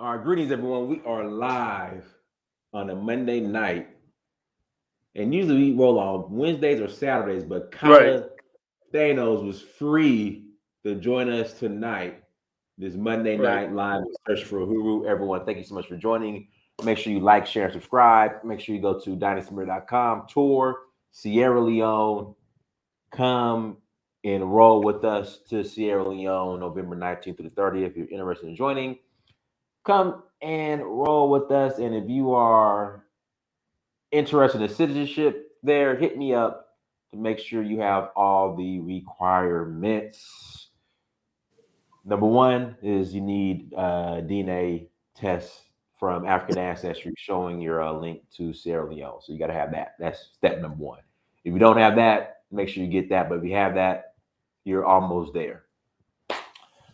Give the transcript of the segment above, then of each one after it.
All right, greetings, everyone. We are live on a Monday night, and usually we roll on Wednesdays or Saturdays. But Right. Kala Thanos was free to join us tonight, this Monday Right. night live with Search for Uhuru. Everyone, thank you so much for joining. Make sure you like, share, and subscribe. Make sure you go to dynastymir.com, tour Sierra Leone. Come and roll with us to Sierra Leone, November 19th through the 30th. If you're interested in joining, come and roll with us. And if you are interested in citizenship there, hit me up to make sure you have all the requirements. Number one is you need a DNA test from African ancestry showing your link to Sierra Leone. So you got to have that. That's step number one. If you don't have that, make sure you get that. But if you have that, you're almost there.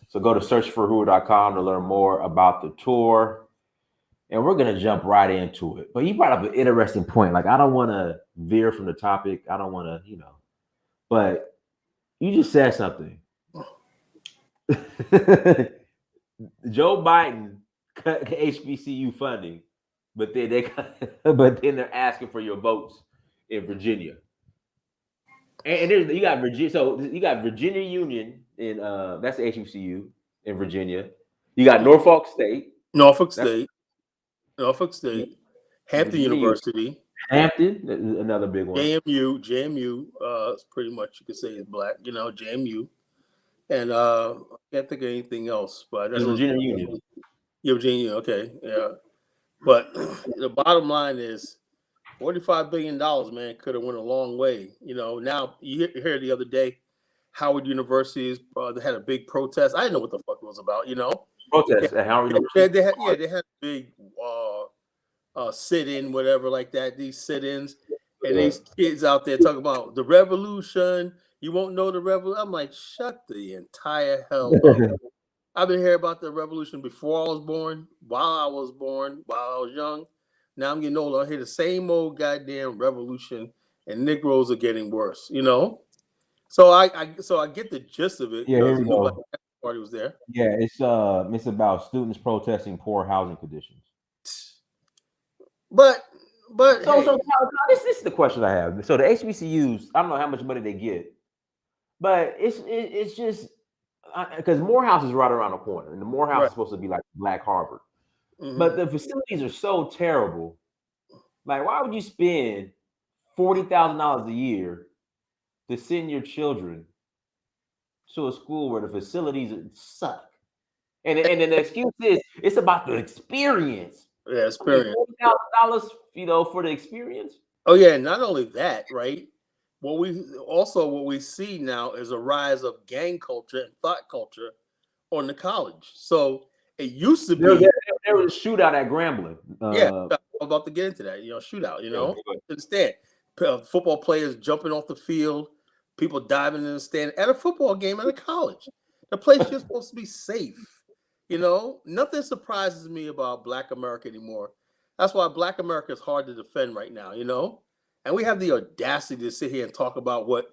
So go to searchforwho.com to learn more about the tour. And we're gonna jump right into it. But you brought up an interesting point. Like, I don't want to veer from the topic. I don't want to, but you just said something. Joe Biden cut HBCU funding, but then but then they're asking for your votes in Virginia. And there's, you got Virginia. So you got Virginia Union in that's the HBCU in Virginia. You got Norfolk State. Norfolk That's State, Norfolk State, Hampton Virginia. University, Hampton, another big one. JMU. It's pretty much you could say is black. JMU, and I can't think of anything else. But It's that's what Virginia Union. Virginia. Okay, yeah. But the bottom line is $45 billion, man, could have went a long way. Now you hear the other day, Howard University they had a big protest. I didn't know what the fuck it was about. Protests at Howard University. They had a big sit-in, whatever like that. These sit-ins, and these kids out there talking about the revolution. You won't know the revolution. I'm like, shut the entire hell up. I've been hearing about the revolution before I was born, while I was born, while I was young. Now I'm getting older. I hear the same old goddamn revolution, and Negroes are getting worse. So I get the gist of it Yeah, here because we the Black go. Party was there. Yeah, it's about students protesting poor housing conditions. But So hey, this is the question I have. So the HBCUs, I don't know how much money they get, but it's just because Morehouse is right around the corner, and the Morehouse right. is supposed to be like Black Harvard, but Mm-hmm. the facilities are so terrible. Like, why would you spend $40,000 a year to send your children to a school where the facilities suck? And then the excuse is it's about the experience. Yeah, I mean, experience. $40,000, for the experience. Oh yeah, not only that, right? What we see now is a rise of gang culture and thought culture on the college. So it used to There, there, be, there was a shootout at Grambling. yeah, I'm about to get into that, shootout, Yeah, but Instead, football players jumping off the field, people diving in the stand at a football game at a college. The place you're supposed to be safe. Nothing surprises me about Black America anymore. That's why Black America is hard to defend right now. And we have the audacity to sit here and talk about what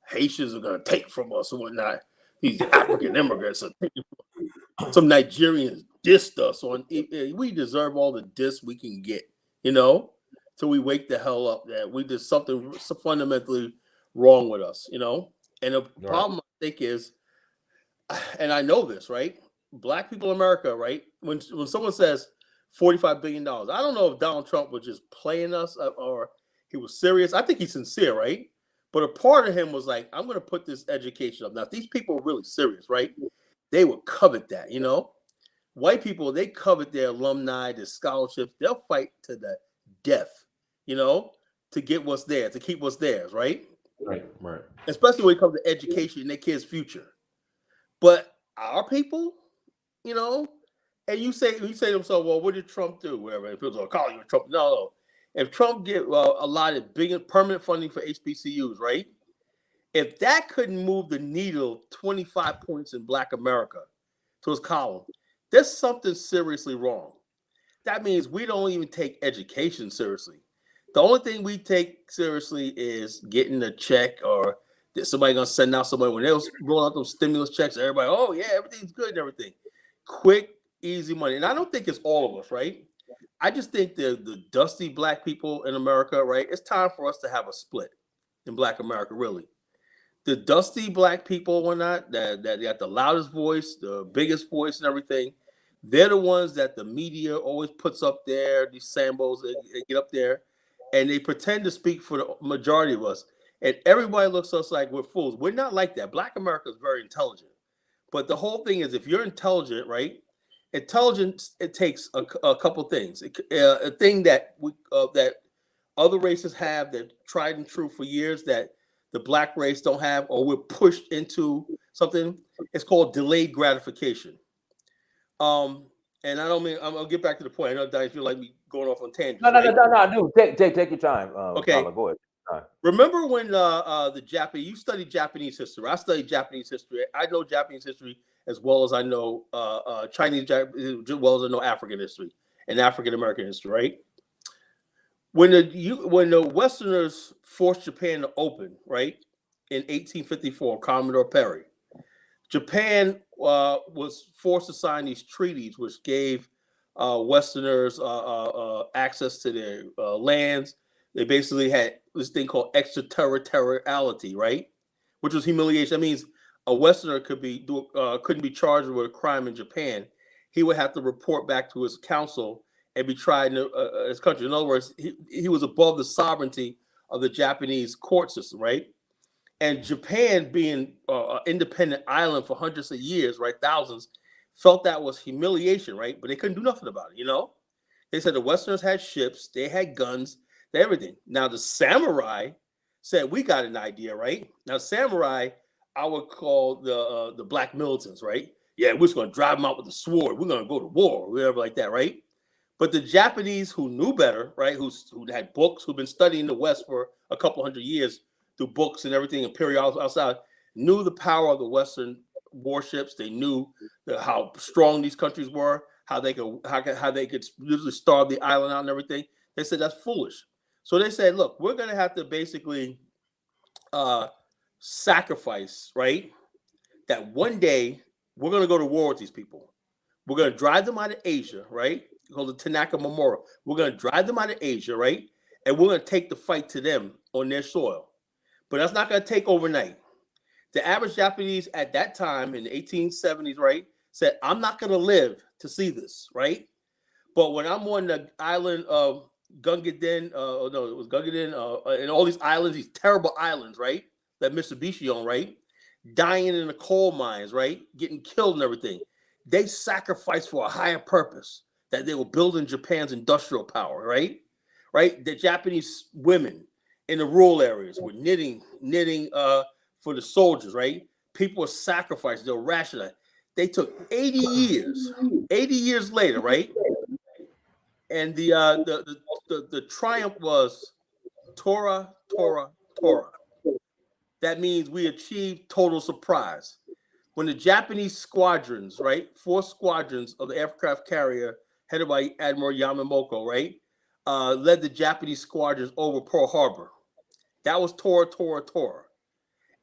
Haitians are going to take from us or whatnot. These African immigrants are taking some Nigerians dissed us on. We deserve all the diss we can get, you know, till we wake the hell up that we did something so fundamentally wrong with us. And the right. problem I think is, and I know this, right? Black people in America, right? When someone says $45 billion, I don't know if Donald Trump was just playing us or he was serious. I think he's sincere, right? But a part of him was like, I'm going to put this education up. Now, if these people are really serious, right? They would covet that. White people, they covet their alumni, their scholarships. They'll fight to the death, you know, to get what's there, to keep what's theirs, right? Right, right. Especially when it comes to education and their kids' future. But our people, you know, and you say to themselves, well, what did Trump do? Whatever. If people are calling you Trump, no. If Trump get allotted big permanent funding for HBCUs, right? If that couldn't move the needle 25 points in Black America to his column, there's something seriously wrong. That means we don't even take education seriously. The only thing we take seriously is getting a check or that somebody gonna send out somebody when they roll out those stimulus checks. Everybody, oh yeah, everything's good and everything. Quick easy money. And I don't think it's all of us, right? I just think the dusty black people in America, right? It's time for us to have a split in Black America, really. The dusty black people, whatnot, that got the loudest voice, the biggest voice, and everything. They're the ones that the media always puts up there. These Sambos, they get up there, and they pretend to speak for the majority of us. And everybody looks at us like we're fools. We're not like that. Black America is very intelligent. But the whole thing is, if you're intelligent, right? Intelligence, it takes a couple things. A thing that that other races have, that tried and true for years, that the black race don't have, or we're pushed into something. It's called delayed gratification. Um, and I don't mean, I'm gonna get back to the point. I know, Dice, you like me going off on tangents, right? No. Take your time, Okay. Tyler. Go ahead. Remember when the Japanese, you studied Japanese history. I studied Japanese history. I know Japanese history as well as I know Chinese, as well as I know African history and African American history, right? When the Westerners forced Japan to open, right, in 1854, Commodore Perry, Japan was forced to sign these treaties, which gave Westerners access to their lands. They basically had this thing called extraterritoriality, right, which was humiliation. That means a Westerner couldn't be charged with a crime in Japan. He would have to report back to his council and be tried in his country. In other words, he was above the sovereignty of the Japanese court system, right? And Japan, being an independent island for hundreds of years, right, thousands, felt that was humiliation, right? But they couldn't do nothing about it, you know? They said the Westerners had ships, they had guns, they had everything. Now the samurai said, we got an idea, right? Now samurai, I would call the black militants, right? Yeah, we're just going to drive them out with the sword. We're going to go to war, whatever like that, right? But the Japanese who knew better, right, who had books, who've been studying the West for a couple hundred years through books and everything and periodicals outside, knew the power of the Western warships. They knew how strong these countries were, how they could literally starve the island out and everything. They said that's foolish. So they said, look, we're going to have to basically sacrifice, right, that one day we're going to go to war with these people. We're going to drive them out of Asia, right? Called the Tanaka Memorial. We're going to drive them out of Asia, right? And we're going to take the fight to them on their soil. But that's not going to take overnight. The average Japanese at that time in the 1870s, right, said, I'm not going to live to see this, right? But when I'm on the island of Gungadin, no, it was Gungadin, and all these islands, these terrible islands, right, that Mitsubishi owned, right, dying in the coal mines, right, getting killed and everything. They sacrificed for a higher purpose, that they were building Japan's industrial power, right? Right? The Japanese women in the rural areas were knitting for the soldiers, right? People were sacrificing, they were rationing. They took 80 years later, right? And the triumph was Tora, Tora, Tora. That means we achieved total surprise. When the Japanese squadrons, right, 4 squadrons of the aircraft carrier headed by Admiral Yamamoto, right, led the Japanese squadrons over Pearl Harbor. That was Tora, Tora, Tora.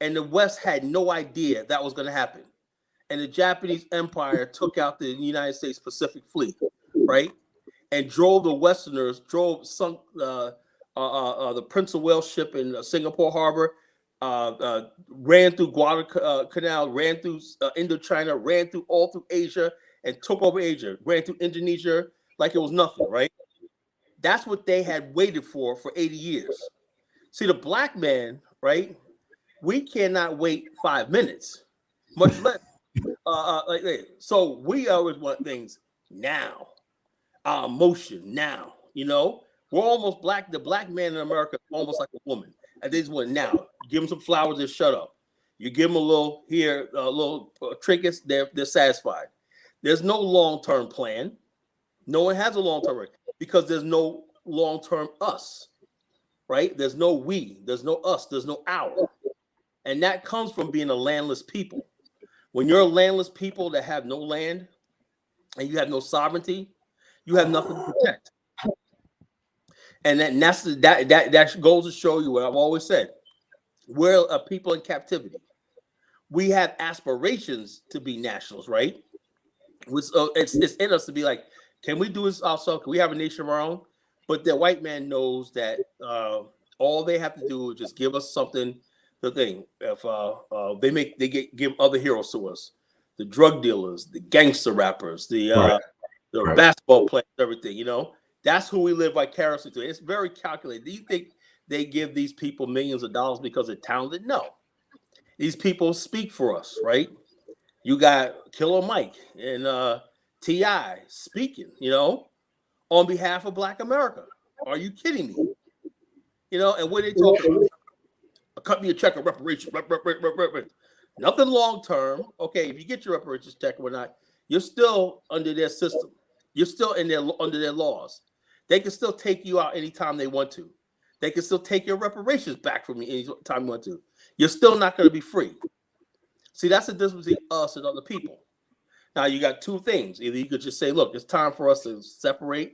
And the West had no idea that was going to happen. And the Japanese Empire took out the United States Pacific Fleet, right, and drove the Westerners, sunk the Prince of Wales ship in Singapore Harbor, ran through Guadalcanal, ran through Indochina, ran through all through Asia, and took over Asia, ran through Indonesia like it was nothing, right? That's what they had waited for 80 years. See, the black man, right? We cannot wait 5 minutes, much less. So we always want things now, our emotion now. You know, we're almost black. The black man in America is almost like a woman. And they just want now. Give them some flowers and shut up. You give them a little trinkets, they're satisfied. There's no long-term plan. No one has a long-term plan because there's no long-term us, right? There's no we, there's no us, there's no our. And that comes from being a landless people. When you're a landless people that have no land and you have no sovereignty, you have nothing to protect. And that goes to show you what I've always said. We're a people in captivity. We have aspirations to be nationals, right? It's in us to be like, can we do this ourselves? Can we have a nation of our own? But the white man knows that all they have to do is just give us something. The thing, if give other heroes to us, the drug dealers, the gangster rappers, the basketball players, everything. You know, that's who we live vicariously to. It's very calculated. Do you think they give these people millions of dollars because they're talented? No, these people speak for us, right? You got Killer Mike and T.I. speaking, you know, on behalf of Black America. Are you kidding me? You know, and what are they talking about? Cut me a check of reparations. Nothing long term. Okay, if you get your reparations check or whatnot, you're still under their system. You're still under their laws. They can still take you out anytime they want to. They can still take your reparations back from you anytime you want to. You're still not going to be free. See, that's the difference between us and other people. Now, you got two things. Either you could just say, look, it's time for us to separate,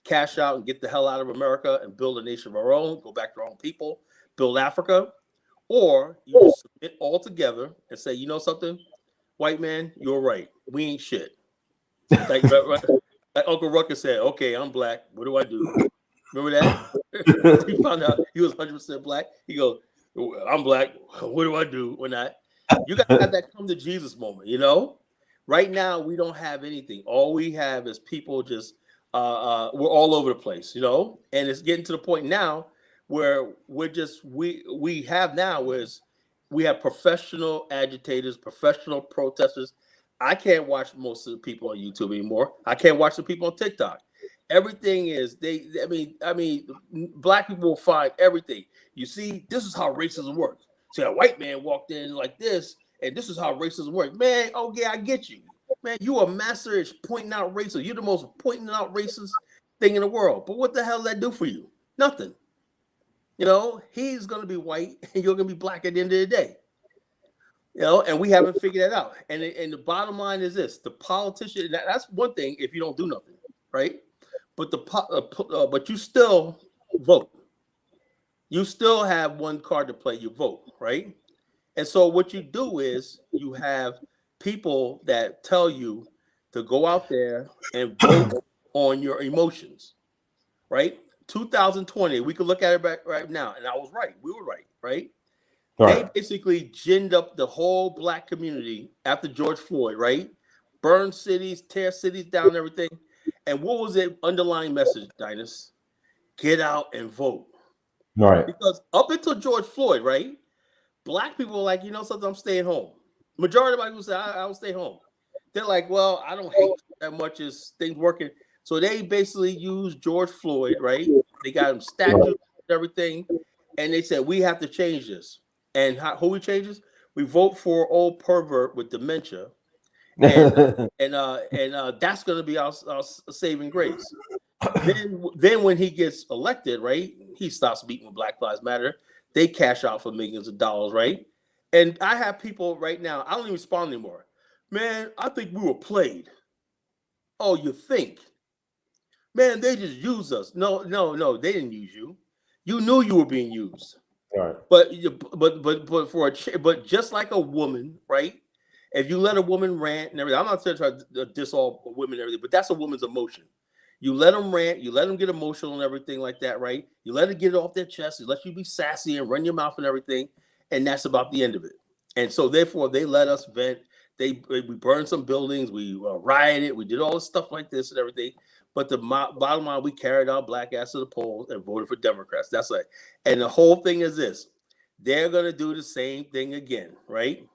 cash out, and get the hell out of America and build a nation of our own, go back to our own people, build Africa. Or you just submit all together and say, you know something, white man, you're right. We ain't shit. Like Uncle Rucker said, okay, I'm Black. What do I do? Remember that? He found out he was 100% Black. He goes, I'm Black. What do I do when I... You got to have that come to Jesus moment, you know? Right now, we don't have anything. All we have is people just, we're all over the place, you know? And it's getting to the point now where we're just, we have professional agitators, professional protesters. I can't watch most of the people on YouTube anymore. I can't watch the people on TikTok. Everything is, I mean, Black people will find everything. You see, this is how racism works. See, a white man walked in like this, and this is how racism works. Man, okay, I get you. Man, you a master at pointing out racism. You're the most pointing out racist thing in the world. But what the hell does that do for you? Nothing. You know, he's going to be white, and you're going to be Black at the end of the day. You know, and we haven't figured that out. And the bottom line is this: the politician. That's one thing if you don't do nothing, right? But but you still vote. You still have one card to play. You vote, right? And so what you do is you have people that tell you to go out there and vote on your emotions, right? 2020, we could look at it right now, and I was right. We were right, right? They basically ginned up the whole Black community after George Floyd, right? Burn cities, tear cities down, everything. And what was the underlying message, Dynast? Get out and vote. Right. Because up until George Floyd, right? Black people were like, you know something, I'm staying home. Majority of people say, I'll stay home. They're like, well, I don't hate that much as things working. So they basically used George Floyd, right? They got him statues and everything. And they said, we have to change this. And who we change this? We vote for old pervert with dementia. And that's going to be our saving grace. Then when he gets elected, right, he stops beating with Black Lives Matter. They cash out for millions of dollars, right? And I have people right now, I don't even respond anymore. Man, I think we were played. Oh, you think? Man, they just used us. No, they didn't use you. You knew you were being used. Right. But just like a woman, right? If you let a woman rant and everything, I'm not trying to diss all women and everything, but that's a woman's emotion. You let them rant, you let them get emotional and everything like that, right? You let it get off their chest, you let you be sassy and run your mouth and everything, and that's about the end of it. And so therefore, they let us vent. We burned some buildings, we rioted, we did all this stuff like this and everything. But the bottom line, we carried our Black ass to the polls and voted for Democrats. That's like, and the whole thing is this: they're gonna do the same thing again, right?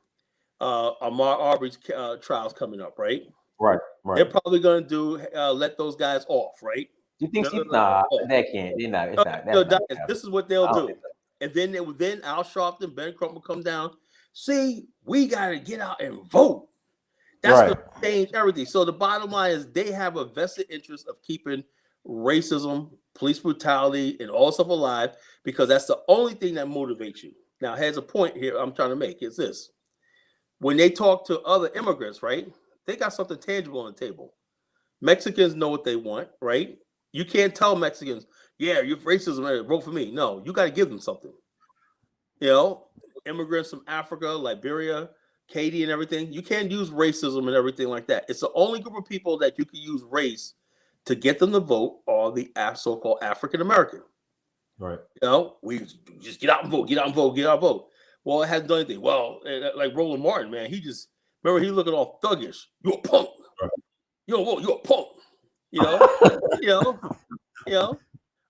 Ahmaud Arbery's trial's coming up, right? Right. They're probably going to do let those guys off, right? You think nah, that can't. They're not. It's not. This is what they'll do. And then Al Sharpton, Ben Crump will come down. See, we got to get out and vote. That's going to change everything. So the bottom line is they have a vested interest of keeping racism, police brutality, and all stuff alive because that's the only thing that motivates you. Now, here's a point here I'm trying to make. It's this. When they talk to other immigrants, right, they got something tangible on the table. Mexicans know what they want, right? You can't tell Mexicans, yeah, you're racism, vote for me. No, you got to give them something. You know, immigrants from Africa, Liberia, Katie and everything, you can't use racism and everything like that. It's the only group of people that you can use race to get them to vote are the so-called African American. Right. You know, we just get out and vote, get out and vote, get out and vote. Well, it hasn't done anything. Well, like Roland Martin, man, he just remember he looking all thuggish. You a punk. Right. You don't vote. You a punk. You know, you know,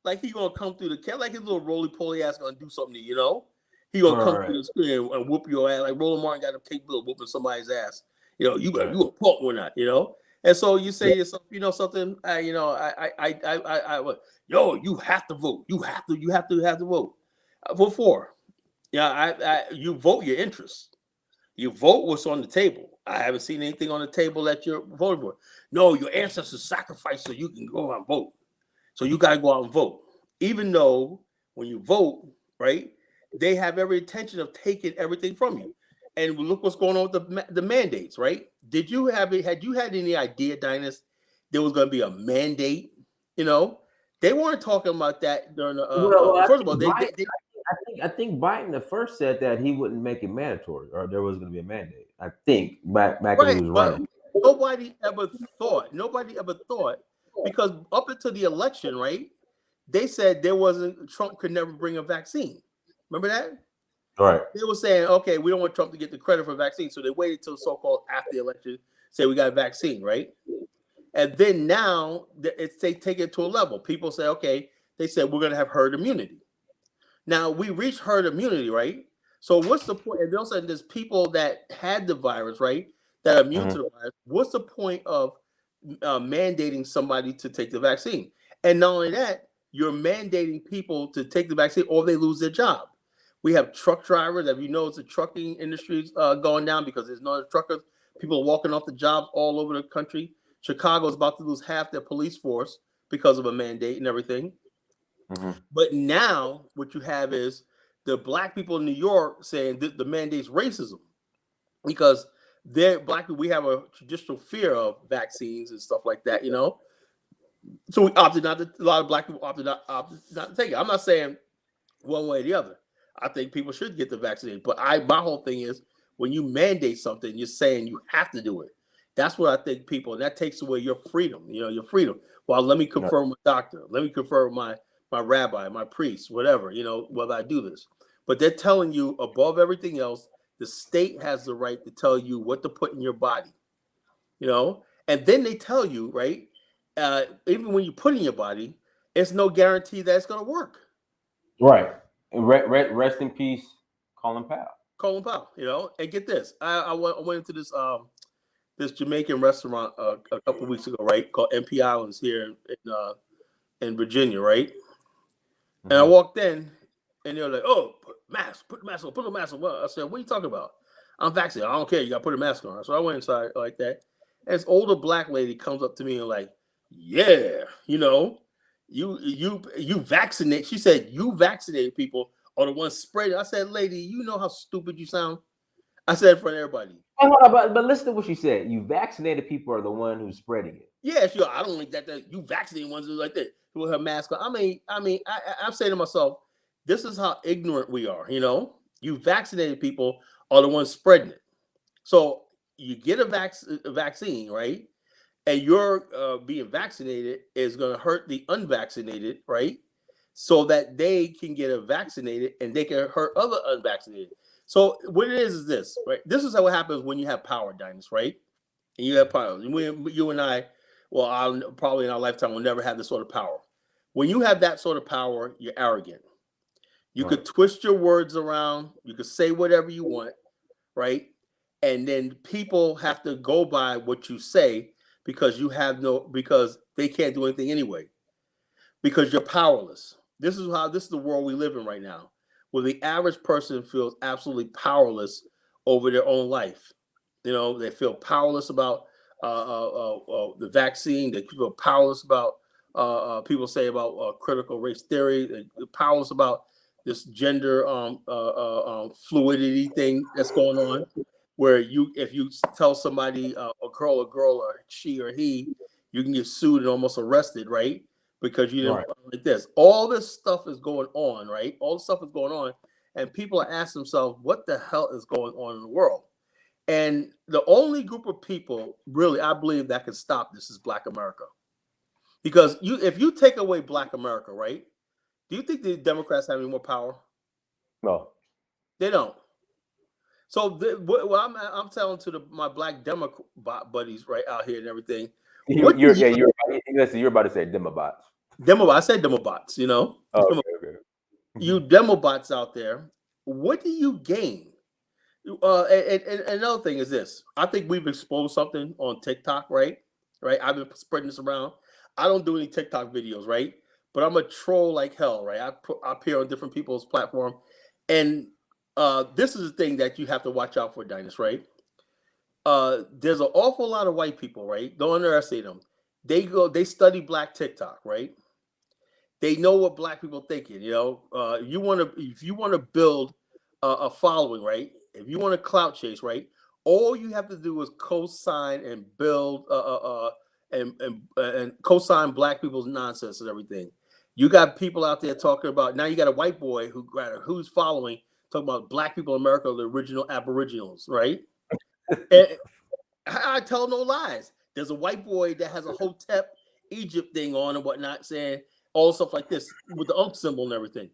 like he gonna come through the cat like his little roly poly ass gonna do something to you. You know, he gonna come through the screen and whoop your ass like Roland Martin got a capability of whooping somebody's ass. You know, you a punk or not. You know. And so you say to yourself, you know something, yo, you have to vote. You have to vote. Vote for. Yeah, you vote your interests. You vote what's on the table. I haven't seen anything on the table that you're voting for. No, your ancestors sacrificed so you can go out and vote. So you got to go out and vote. Even though when you vote, right, they have every intention of taking everything from you. And look what's going on with the mandates, right? Had you had any idea, Dynast, there was going to be a mandate? You know, they weren't talking about that during the. First of all, I think Biden the first said that he wouldn't make it mandatory, or there was going to be a mandate. I think back when he was running. Nobody ever thought, because up until the election, right? They said Trump could never bring a vaccine. Remember that? Right. They were saying, okay, we don't want Trump to get the credit for vaccine. So they waited till so-called after the election, say we got a vaccine, right? And then now they take it to a level. People say, okay, they said we're going to have herd immunity. Now we reached herd immunity, right? So what's the point? And also there's people that had the virus, right? That are immune to the virus. What's the point of mandating somebody to take the vaccine? And not only that, you're mandating people to take the vaccine or they lose their job. We have truck drivers. As you know, the trucking industry is going down because there's no truckers. People are walking off the jobs all over the country. Chicago is about to lose half their police force because of a mandate and everything. But now what you have is the black people in New York saying that the mandate's racism because they're black people. We have a traditional fear of vaccines and stuff like that, you know. So we opted not to. A lot of black people opted not to take it. I'm not saying one way or the other. I think people should get the vaccine, but my whole thing is when you mandate something, you're saying you have to do it. That's what I think people, and that takes away your freedom. You know, your freedom. Well, let me confer with my doctor. Let me confer with my rabbi, my priest, whatever. You know, whether I do this, but they're telling you above everything else, the state has the right to tell you what to put in your body. You know, and then they tell you, right? Even when you put in your body, it's no guarantee that it's going to work. Right. Rest in peace, Colin Powell. Colin Powell, you know, and get this. I went into this this Jamaican restaurant a couple of weeks ago, right? Called MP Islands here in Virginia, right? And I walked in, and they're like, "Oh, put the mask on." Well, I said, "What are you talking about? I'm vaccinated. I don't care. You got to put a mask on." So I went inside like that. And this older black lady comes up to me and like, "Yeah, you know, you vaccinate." She said, "You vaccinated people are the ones spreading." I said, "Lady, you know how stupid you sound." I said in front of everybody. But listen to what she said. You vaccinated people are the one who's spreading it. Yeah, sure. I don't think that you vaccinated ones like that with her mask on. I'm saying to myself, this is how ignorant we are. You know, you vaccinated people are the ones spreading it. So you get a vaccine, right? And you're being vaccinated is going to hurt the unvaccinated, right? So that they can get vaccinated and they can hurt other unvaccinated. So what it is this, right? This is how it happens when you have power, Dynast, right? And you have power. You and I, well, I'll probably in our lifetime will never have this sort of power. When you have that sort of power, you're arrogant. You could twist your words around. You could say whatever you want, right? And then people have to go by what you say because because they can't do anything anyway. Because you're powerless. This is the world we live in right now, where the average person feels absolutely powerless over their own life. You know, they feel powerless about the vaccine. They feel powerless about people say about critical race theory. They're powerless about this gender fluidity thing that's going on, where if you tell somebody a girl, or she or he, you can get sued and almost arrested, right? Because you didn't like this. All this stuff is going on, right? All this stuff is going on, and people are asking themselves, what the hell is going on in the world? And the only group of people, really, I believe that can stop this is Black America. Because if you take away Black America, right? Do you think the Democrats have any more power? No. They don't. So what I'm telling to my Black Democrat buddies right out here and everything. You're about to say demobots. I said demobots, you know. Oh, okay. You demobots out there, what do you gain? And another thing is this. I think we've exposed something on TikTok, right? Right. I've been spreading this around. I don't do any TikTok videos, right? But I'm a troll like hell, right? I appear on different people's platform, and this is the thing that you have to watch out for, Dynas, right? There's an awful lot of white people, right? Don't underestimate them. They study Black TikTok, right? They know what Black people thinking. You know, if you want to build a following, right? If you want to clout chase, right? All you have to do is co-sign and build and co-sign Black people's nonsense and everything. You got people out there talking about, now you got a white boy who's following, talking about Black people in America, the original Aboriginals, right? And I tell no lies. There's a white boy that has a Hotep Egypt thing on and whatnot, saying all stuff like this with the symbol and everything.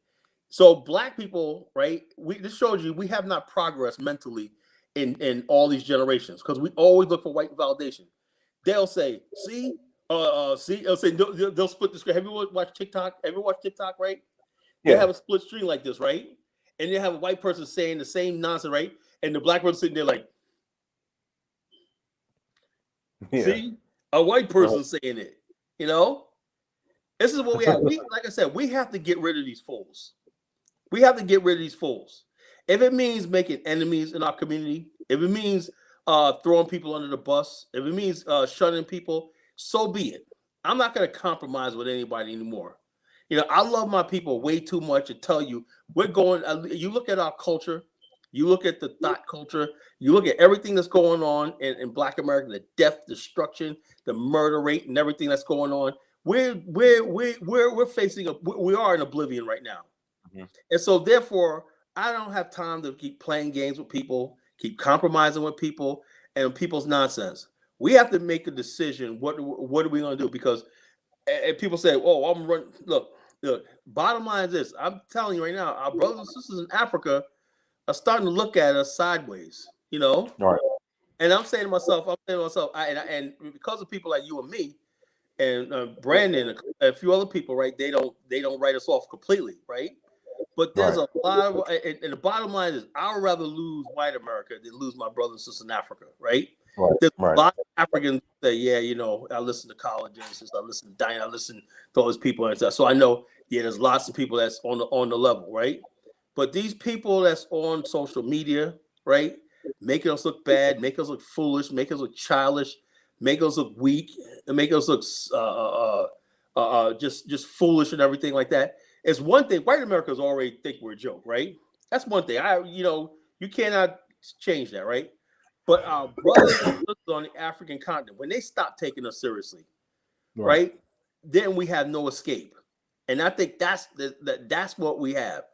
So Black people, right? This shows you we have not progressed mentally in all these generations because we always look for white validation. They'll say, see, they'll say they'll split the screen. Have you watched TikTok? Have you watched TikTok, right? They have a split screen like this, right? And they have a white person saying the same nonsense, right? And the Black person sitting there like, see, a white person saying it, you know? This is what we have. Like I said, we have to get rid of these fools. We have to get rid of these fools. If it means making enemies in our community, if it means throwing people under the bus, if it means shunning people, so be it. I'm not going to compromise with anybody anymore. You know, I love my people way too much to tell you we're going. You look at our culture, you look at the thought culture, you look at everything that's going on in Black America, the death, destruction, the murder rate, and everything that's going on. We're facing we are in oblivion right now. Mm-hmm. And so therefore I don't have time to keep playing games with people, keep compromising with people and people's nonsense. We have to make a decision. What are we going to do? Because people say, oh, I'm running. Look, bottom line is this. I'm telling you right now, our brothers and sisters in Africa are starting to look at us sideways, you know? Right. And I'm saying to myself, and because of people like you and me, and Brandon, a few other people, right? They don't write us off completely, right? But there's a lot of, and the bottom line is, I would rather lose white America than lose my brothers and sisters in Africa, right? There's a lot of Africans that, yeah, you know, I listen to colleges, I listen to Diane, I listen to all those people and stuff. So I know, yeah, there's lots of people that's on the level, right? But these people that's on social media, right, making us look bad, make us look foolish, make us look childish, make us look weak, and make us look just foolish and everything like that. It's one thing. White Americans already think we're a joke, right? That's one thing. You cannot change that, right? But our brothers and sisters on the African continent, when they stop taking us seriously, right, then we have no escape. And I think that's what we have.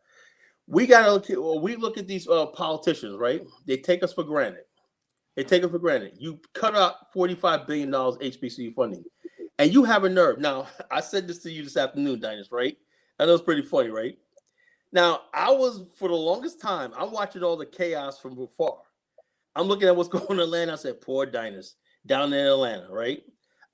We gotta look at these politicians, right? They take us for granted. You cut out $45 billion HBCU funding, and you have a nerve. Now, I said this to you this afternoon, Dynas, right? I know it's pretty funny, right? Now, for the longest time, I'm watching all the chaos from afar. I'm looking at what's going on in Atlanta. I said, poor Dynas down in Atlanta, right?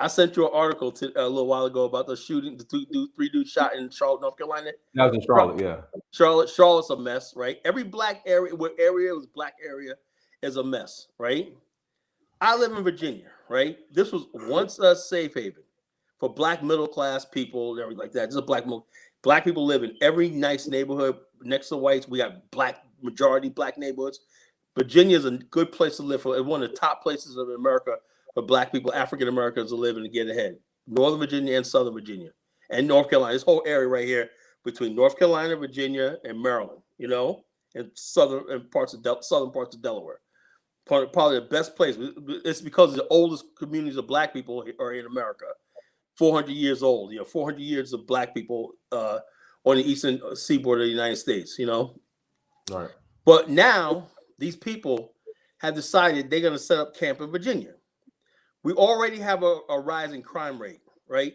I sent you an article a little while ago about the shooting, three dudes shot in Charlotte, North Carolina. That was in Charlotte, yeah. Charlotte's a mess, right? Every Black area, was Black area, is a mess, right? I live in Virginia, right? This was once a safe haven for Black middle class people and everything like that. This is Black people live in every nice neighborhood next to whites. We got majority Black neighborhoods. Virginia is a good place to live for. It's one of the top places of America for Black people, African Americans to live and to get ahead. Northern Virginia and Southern Virginia and North Carolina. This whole area right here between North Carolina, Virginia, and Maryland, you know, and southern parts of Delaware. Probably the best place. It's because the oldest communities of Black people are in America. 400 years old, 400 years of Black people on the eastern seaboard of the United States, you know. Right. But now these people, have decided they're going to set up camp in Virginia. We already have a rising crime rate, right?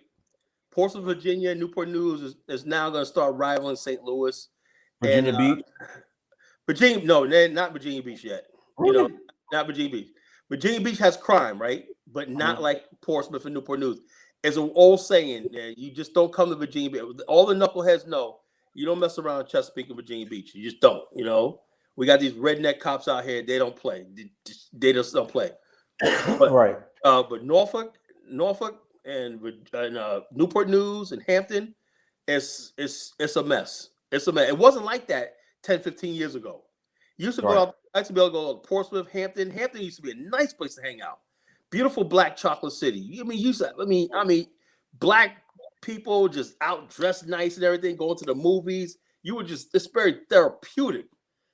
Portsmouth, Virginia, Newport News is now going to start rivaling St. Louis. Virginia And Beach. Virginia, no, not Virginia Beach yet. Really? Not Virginia Beach. Virginia Beach has crime, right? But not like Portsmouth and Newport News. It's an old saying, you just don't come to Virginia Beach. All the knuckleheads know you don't mess around Chesapeake and Virginia Beach. You just don't, We got these redneck cops out here. They don't play. They just don't play. But, right. But Norfolk and Newport News and Hampton, it's a mess. It's a mess. It wasn't like that 10, 15 years ago. You used to go out. I used to be able to go to Portsmouth, Hampton. Hampton used to be a nice place to hang out. Beautiful black chocolate city. Black people just out dressed nice and everything, going to the movies. It's very therapeutic,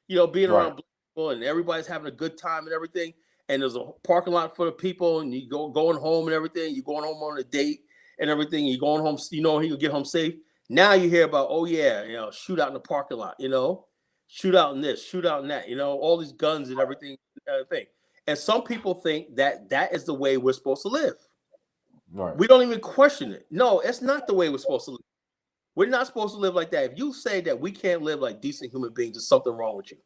being around black people, and everybody's having a good time and everything. And there's a parking lot for the people, and you going home and everything. You're going home on a date and everything. You're going home, you get home safe. Now you hear about, shootout in the parking lot, shootout in this, shootout in that, all these guns and everything. And some people think that is the way we're supposed to live. Right. We don't even question it. No, it's not the way we're supposed to live. We're not supposed to live like that. If you say that we can't live like decent human beings, there's something wrong with you.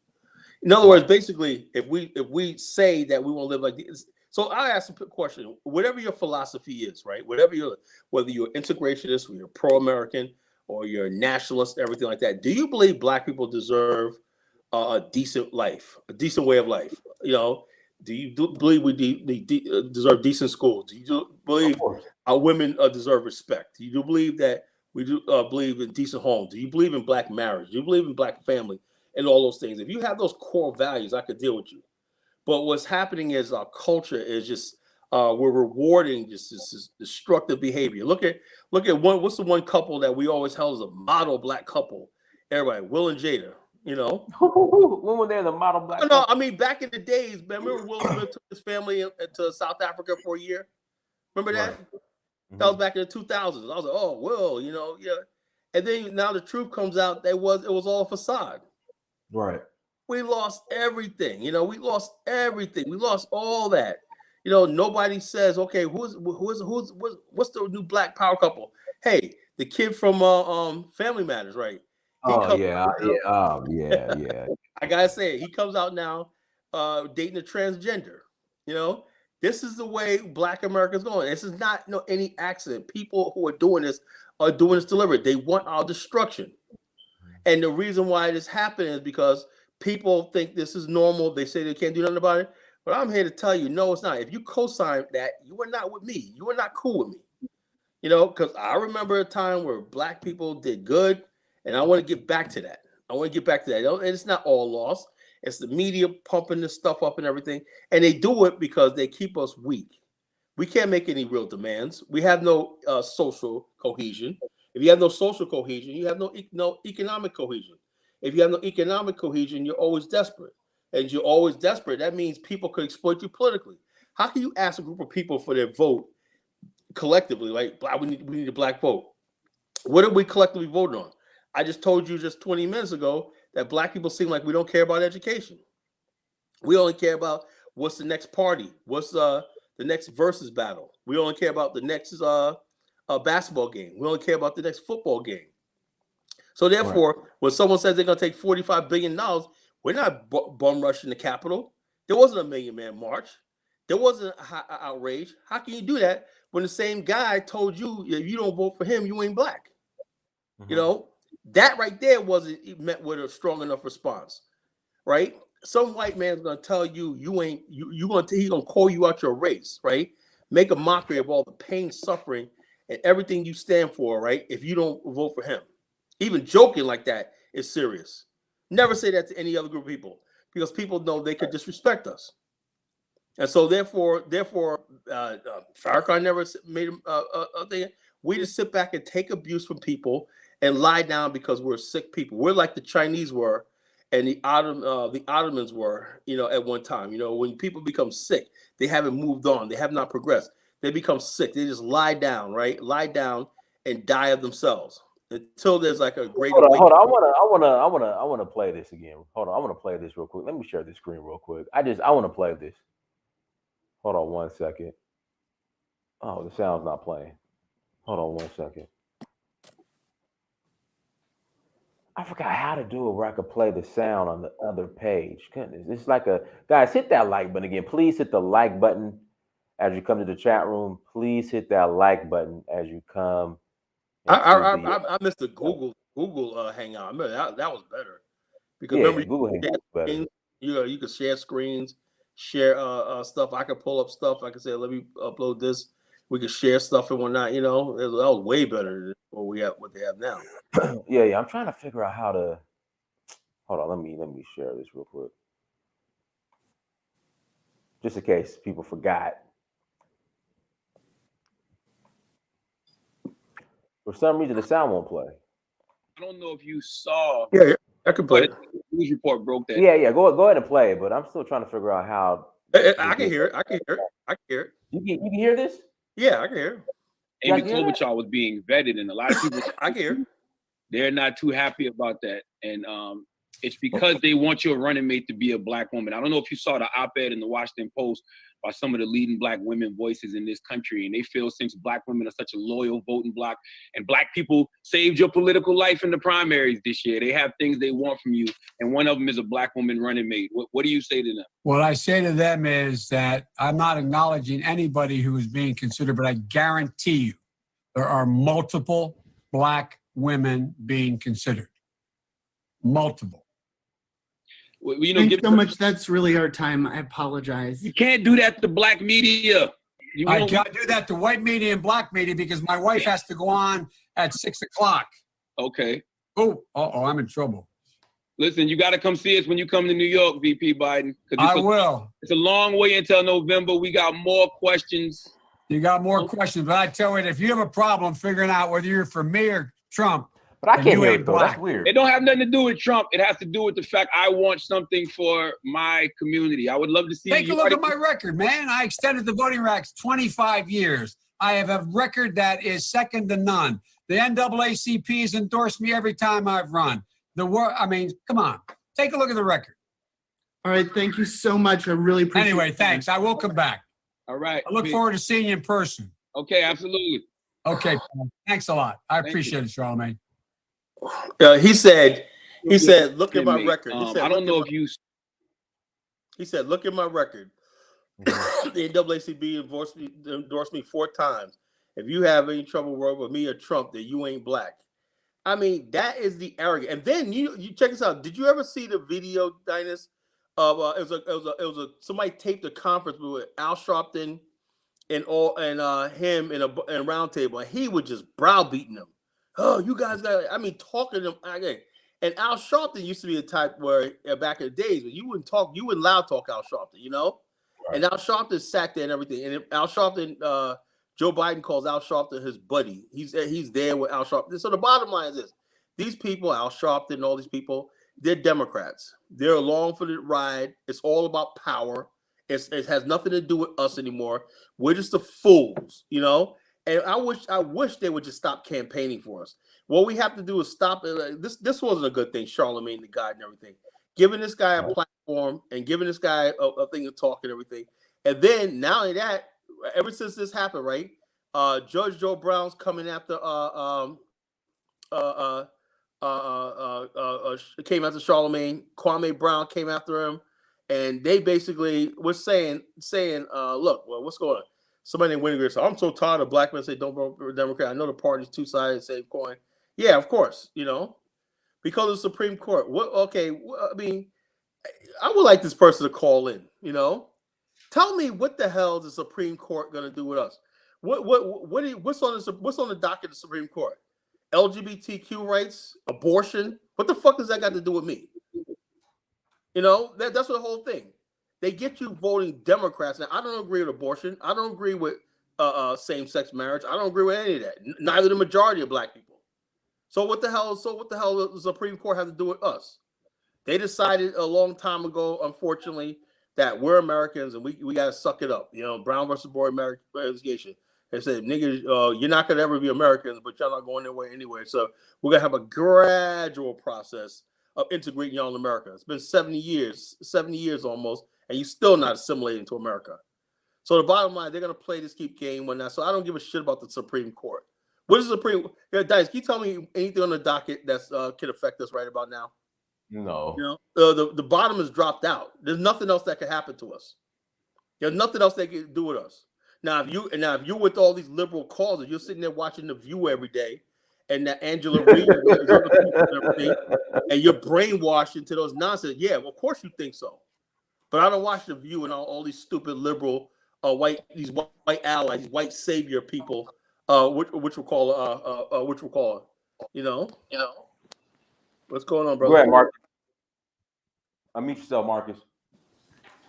In other words, basically, if we say that we want to live like this, so I ask a question: whatever your philosophy is, right? Whether you're integrationist, or you're pro-American, or you're a nationalist, everything like that, do you believe black people deserve a decent life, a decent way of life? Do you believe we deserve decent schools? Do you believe our women deserve respect? Do you believe that we do believe in decent homes? Do you believe in black marriage? Do you believe in black family and all those things? If you have those core values, I could deal with you. But what's happening is our culture is just we're rewarding just this destructive behavior. Look at what's the one couple that we always held as a model black couple? Everybody, Will and Jada. When were they the model black? No, I mean back in the days. Remember Will Smith took his family to South Africa for a year. Remember that? Right. That was back in the 2000s. I was like, oh, Will, yeah. And then now the truth comes out that it was all a facade. Right. We lost everything. We lost everything. We lost all that. Nobody says, okay, what's the new black power couple? Hey, the kid from Family Matters, right? Yeah. I gotta say, he comes out now dating a transgender. This is the way Black America is going. This is not any accident. People who are doing this deliberate. They want our destruction. And the reason why this happened is because people think this is normal. They say they can't do nothing about it. But I'm here to tell you, no, it's not. If you co-sign that, you are not with me. You are not cool with me. Because I remember a time where black people did good. And I want to get back to that. And it's not all lost. It's the media pumping this stuff up and everything. And they do it because they keep us weak. We can't make any real demands. We have no social cohesion. If you have no social cohesion, you have no economic cohesion. If you have no economic cohesion, you're always desperate. And you're always desperate. That means people could exploit you politically. How can you ask a group of people for their vote collectively? Like, we need a black vote. What are we collectively voting on? I just told you just 20 minutes ago that black people seem like we don't care about education. We only care about what's the next party, what's the next versus battle. We only care about the next basketball game. We only care about the next football game. So therefore, when someone says they're going to take $45 billion, we're not bum rushing the Capitol. There wasn't a Million Man March. There wasn't an outrage. How can you do that when the same guy told you if you don't vote for him, you ain't black? Mm-hmm. That right there wasn't met with a strong enough response, right? Some white man's gonna tell you he's gonna call you out your race, right? Make a mockery of all the pain, suffering, and everything you stand for, right? If you don't vote for him, even joking like that is serious. Never say that to any other group of people because people know they could disrespect us, and so therefore, Farrakhan never made a thing. We just sit back and take abuse from people and lie down because we're sick people. We're like the Chinese were and the Ottomans were, at one time. When people become sick, they haven't moved on. They have not progressed. They become sick. They just lie down, right? Lie down and die of themselves. until there's like a great Hold on, awakening. I wanna play this again. Hold on, I wanna play this real quick. Let me share this screen real quick. I wanna play this. Hold on 1 second. Oh, the sound's not playing. Hold on 1 second. I forgot how to do it where I could play the sound on the other page. Goodness, it's like a guys, hit that like button again. Please hit the like button as you come to the chat room. Please hit that like button as you come I missed the Google Hangout. I remember that was better because yeah, remember Google Hangouts better. you could share screens, share stuff. I could pull up stuff. I could say, let me upload this. We could share stuff and whatnot. You know, that was way better than what they have now. Yeah. I'm trying to figure out how to. Hold on, let me share this real quick, just in case people forgot. For some reason, the sound won't play. I don't know if you saw. Yeah, I could play it. The news report broke that. Yeah. Go ahead and play it, but I'm still trying to figure out how. I can hear it. I can hear it. You can hear this? Yeah, I can hear it. Amy Klobuchar was being vetted, and a lot of people I can hear it. They're not too happy about that, and it's because they want your running mate to be a black woman. I don't know if you saw the op-ed in the Washington Post by some of the leading black women voices in this country, and they feel since black women are such a loyal voting bloc, and black people saved your political life in the primaries this year, they have things they want from you, and one of them is a black woman running mate. What do you say to them? What I say to them is that I'm not acknowledging anybody who is being considered, but I guarantee you there are multiple black women being considered. Multiple. Well, Thanks so much. That's really our time. I apologize. You can't do that to black media. I can't do that to white media and black media because my wife has to go on at 6 o'clock. Okay. Oh, I'm in trouble. Listen, you got to come see us when you come to New York, VP Biden. I will. It's a long way until November. We got more questions. You got more questions, but I tell you, if you have a problem figuring out whether you're for me or Trump, but I can't hear it though. That's weird. It don't have nothing to do with Trump. It has to do with the fact I want something for my community. I would love to see. Take a look at my record, man. I extended the voting rights 25 years. I have a record that is second to none. The NAACP has endorsed me every time I've run. Come on. Take a look at the record. All right. Thank you so much. I really appreciate it. Anyway, thanks. I will come back. All right. I look forward to seeing you in person. Okay, absolutely. Okay. Thanks a lot. I appreciate it, Charlamagne. He said, look at my record. He said, I don't know if you. He said, look at my record. The NAACP endorsed me 4 times. If you have any trouble with me or Trump, then you ain't black. I mean, that is the arrogance. And then you check this out. Did you ever see the video, Dynast? It was a somebody taped a conference with Al Sharpton and him in a round table, and he was just browbeating them. Oh, you guys talking to them. And Al Sharpton used to be the type where back in the days when you wouldn't loud talk Al Sharpton, you know? Right. And Al Sharpton sat there and everything. And Al Sharpton, Joe Biden calls Al Sharpton his buddy. He's there with Al Sharpton. So the bottom line is this. These people, Al Sharpton, all these people, they're Democrats. They're along for the ride. It's all about power. It has nothing to do with us anymore. We're just the fools, you know? And I wish they would just stop campaigning for us. What we have to do is stop it. This wasn't a good thing, Charlamagne the God and everything. Giving this guy a platform and giving this guy a thing to talk and everything. And then not only that, ever since this happened, right? Judge Joe Brown's coming after came after Charlamagne. Kwame Brown came after him, and they basically were saying, look, well, what's going on? Somebody named Winninger said, I'm so tired of black men say don't vote for a Democrat. I know the party's two sides of the same coin. Yeah, of course, you know, because of the Supreme Court. I would like this person to call in, you know. Tell me what the hell is the Supreme Court going to do with us? What's on the docket of the Supreme Court? LGBTQ rights, abortion. What the fuck does that got to do with me? You know, that's the whole thing. They get you voting Democrats. Now, I don't agree with abortion. I don't agree with same-sex marriage. I don't agree with any of that. Neither the majority of black people. So what the hell does the Supreme Court have to do with us? They decided a long time ago, unfortunately, that we're Americans and we got to suck it up. You know, Brown versus Board investigation. They said, niggas, you're not gonna ever be Americans, but y'all not going anywhere anyway. So we're gonna have a gradual process of integrating y'all in America. It's been 70 years almost, and you still not assimilating to America. So the bottom line, they're gonna play this keep game one now. So I don't give a shit about the Supreme Court. What is the Supreme? Yeah, Dice, can you tell me anything on the docket that's can affect us right about now? No. You know, the bottom is dropped out. There's nothing else that can happen to us. There's nothing else they can do with us. Now, if you're with all these liberal causes, you're sitting there watching The View every day, and that Angela Reed and all these other people and everything, and you're brainwashed into those nonsense. Yeah, well, of course you think so. But I don't watch The View and all these stupid liberal white allies, these white savior people, which we'll call you know. What's going on, brother? Go ahead, Marcus. Unmute yourself, Marcus.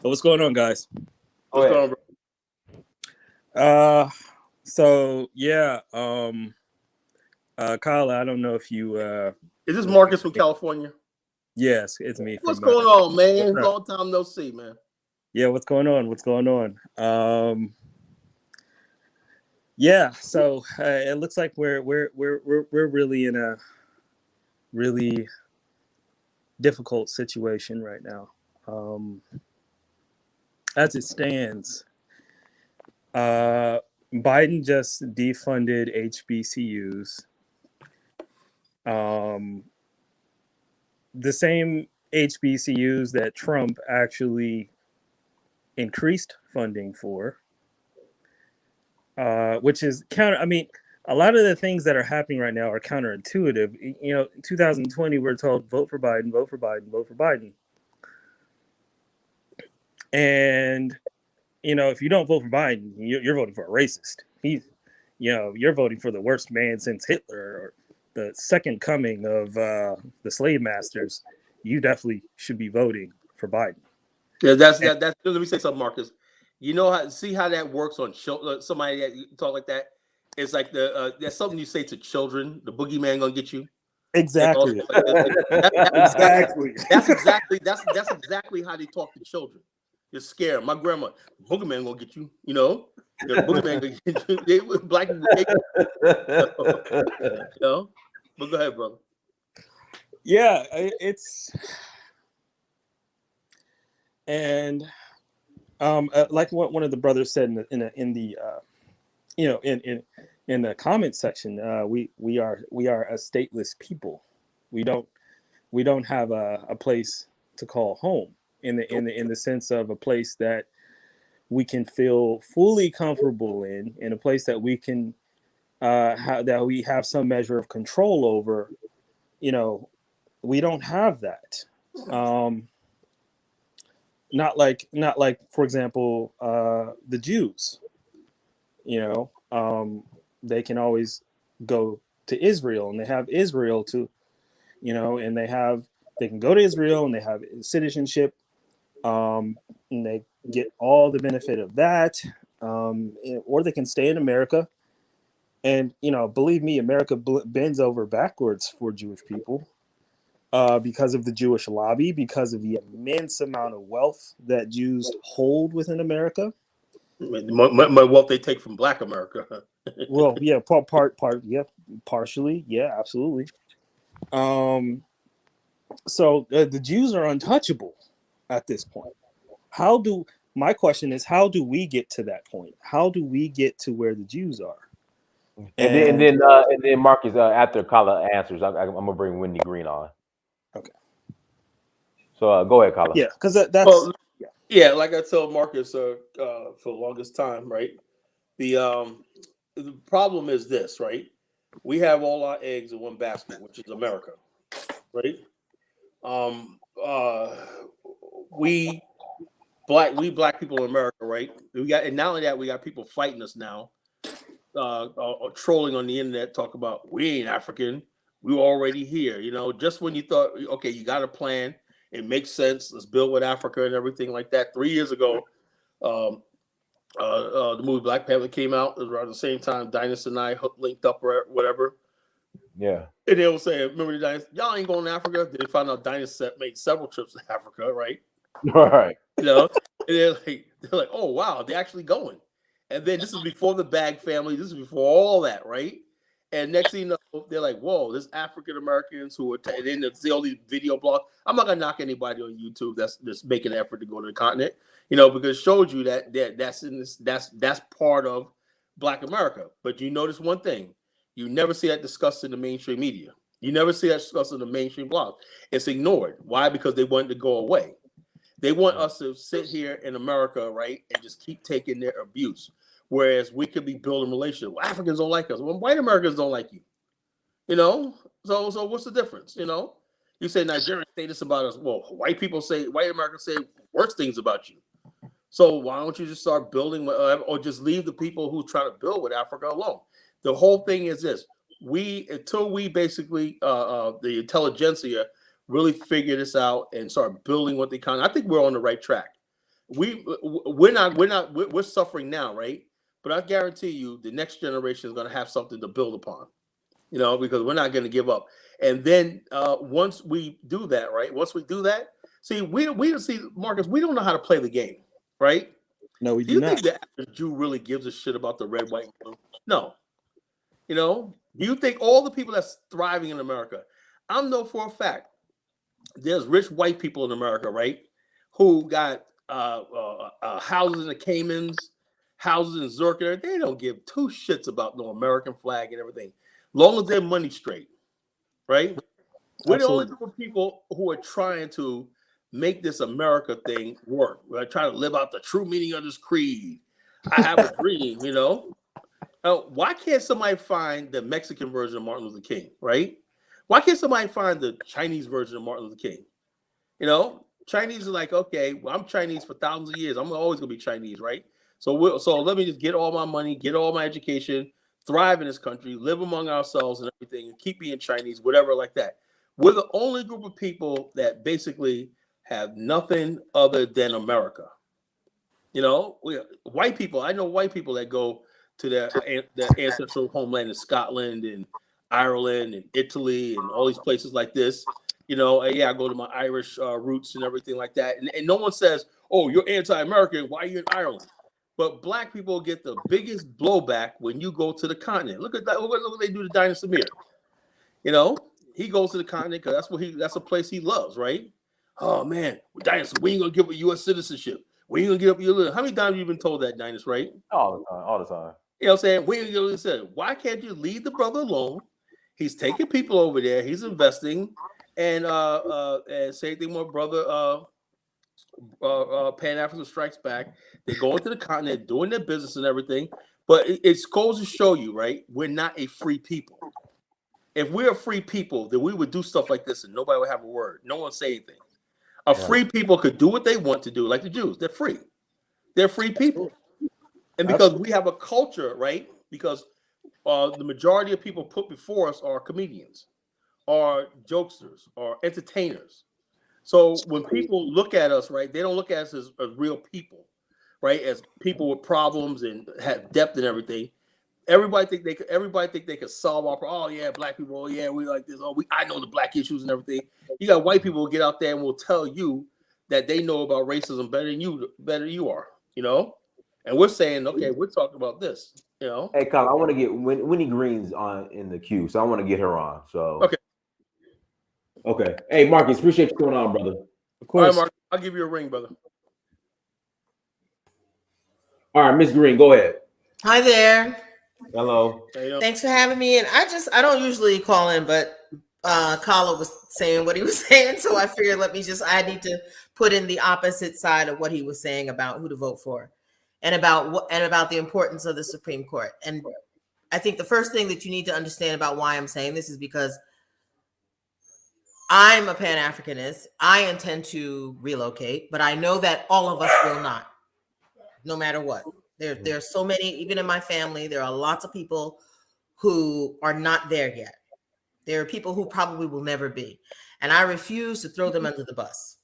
What's going on, guys? What's going on, bro? So yeah, Kyle, I don't know if you Is this Marcus from California? yes, it's me. What's going on, man? Long time no see, man. Yeah, what's going on? Yeah, so it looks like we're really in a really difficult situation right now. As it stands, Biden just defunded HBCUs. The same HBCUs that Trump actually increased funding for, which is counter. I mean, a lot of the things that are happening right now are counterintuitive. You know, 2020, we're told vote for Biden, vote for Biden, vote for Biden. And, you know, if you don't vote for Biden, you're voting for a racist. You're voting for the worst man since Hitler, or the second coming of the slave masters. You definitely should be voting for Biden. Yeah, that's. Let me say something, Marcus. You know how that works on somebody that you talk like that. It's like that's something you say to children. The boogeyman gonna get you. Exactly. Exactly. That's exactly how they talk to children. You're scared. My grandma, boogeyman gonna get you. You know, the boogeyman gonna get you. They black people. You know, but go ahead, brother. Yeah, it's and like what one of the brothers said in the comment section, we are a stateless people. We don't have a place to call home in the sense of a place that we can feel fully comfortable in a place that we can that we have some measure of control over. You know, we don't have that. Not like, for example, the Jews. You know, they can always go to Israel, and they have Israel to, you know, and they can go to Israel and they have citizenship, and they get all the benefit of that, or they can stay in America. And, you know, believe me, America bends over backwards for Jewish people because of the Jewish lobby, because of the immense amount of wealth that Jews hold within America. My wealth they take from Black America. Well, yeah, yeah, partially, yeah, absolutely. So the Jews are untouchable at this point. My question is, how do we get to that point? How do we get to where the Jews are? And then Marcus, after Kala answers, I'm gonna bring Wendy Green on. Okay. So go ahead, Kala. Yeah, because that's yeah. Like I told Marcus for the longest time, right? The problem is this, right? We have all our eggs in one basket, which is America, right? We black people in America, right? And not only that, we got people fighting us now. Trolling on the internet, talk about we ain't African, we were already here. You know, just when you thought, okay, you got a plan, it makes sense, let's build with Africa and everything like that. 3 years ago, the movie Black Panther came out. It was around the same time Dynast and I linked up or whatever. Yeah. And they were saying, remember the Dynast? Y'all ain't going to Africa. They found out Dynast made several trips to Africa, right? All right. You know, and they're like, oh wow, they're actually going. And then this is before the Bag family. This is before all that, right? And next thing you know, they're like, "Whoa, there's African Americans who are." Then there's all these video blogs. I'm not gonna knock anybody on YouTube that's just making an effort to go to the continent, because it showed you that's part of Black America. But you notice one thing: you never see that discussed in the mainstream media. You never see that discussed in the mainstream blogs. It's ignored. Why? Because they want it to go away. They want us to sit here in America, right, and just keep taking their abuse. Whereas we could be building relationships. Well, Africans don't like us. Well, white Americans don't like you. So what's the difference? You say Nigerians say this about us. Well, white Americans say worse things about you. So why don't you just start building or just leave the people who try to build with Africa alone? The whole thing is this: until we basically the intelligentsia really figure this out and start building what they can. I think we're on the right track. We're suffering now, right? But I guarantee you, the next generation is going to have something to build upon, because we're not going to give up. And then once we do that, right? Once we do that, see, Marcus, we don't know how to play the game, right? No, we do. You not. think the average Jew really gives a shit about the red, white, and blue? No. Do you think all the people that's thriving in America? I know for a fact there's rich white people in America, right, who got houses in the Caymans, houses in Zurich. They don't give two shits about no American flag and everything, long as their money straight, right? We're the only group of people who are trying to make this America thing work. We're trying to live out the true meaning of this creed. I have a dream, Why can't somebody find the Mexican version of Martin Luther King, right? Why can't somebody find the Chinese version of Martin Luther King? Chinese are like, okay, well, I'm Chinese for thousands of years. I'm always gonna be Chinese, right? So let me just get all my money, get all my education, thrive in this country, live among ourselves and everything, and keep being Chinese, whatever like that. We're the only group of people that basically have nothing other than America. White people. I know white people that go to their ancestral homeland in Scotland and Ireland and Italy and all these places like this. I go to my Irish roots and everything like that. And no one says, "Oh, you're anti-American. Why are you in Ireland?" But Black people get the biggest blowback when you go to the continent. Look at that. Look what they do to Dynasty Amir. He goes to the continent because that's a place he loves, right? Oh man, Dynasty, we ain't gonna give up U.S. citizenship. We ain't gonna give up your. How many times have you been told that, Dynasty, right? All the time. All the time. You know what I'm saying? We ain't gonna listen. Why can't you leave the brother alone? He's taking people over there. He's investing, and same thing with brother Pan African Strikes Back. They go into the continent, doing their business and everything. But it goes to show you, right? We're not a free people. If we're a free people, then we would do stuff like this, and nobody would have a word. No one would say anything. Free people could do what they want to do, like the Jews. They're free. They're free people. And because we have a culture, right? Because the majority of people put before us are comedians, are jokesters, are entertainers. So when people look at us, right, they don't look at us as real people, right? As people with problems and have depth and everything. Everybody think they could solve our problem. Oh yeah, Black people. Oh yeah, we like this. I know the Black issues and everything. You got white people who get out there and will tell you that they know about racism better than you are. And we're saying, okay, we're talking about this. Hey, Colin, I want to get Winnie Green's on in the queue, so I want to get her on. So okay. Hey, Marcus, appreciate you coming on, brother. Of course. All right, Mark, I'll give you a ring, brother. All right, Miss Green, go ahead. Hi there. Hello. Thanks for having me. And I don't usually call in, but Kala was saying what he was saying, so I figured I need to put in the opposite side of what he was saying about who to vote for, and about the importance of the Supreme Court. And I think the first thing that you need to understand about why I'm saying this is because I'm a Pan-Africanist. I intend to relocate, but I know that all of us will not, no matter what. There are so many, even in my family, there are lots of people who are not there yet. There are people who probably will never be. And I refuse to throw them under the bus.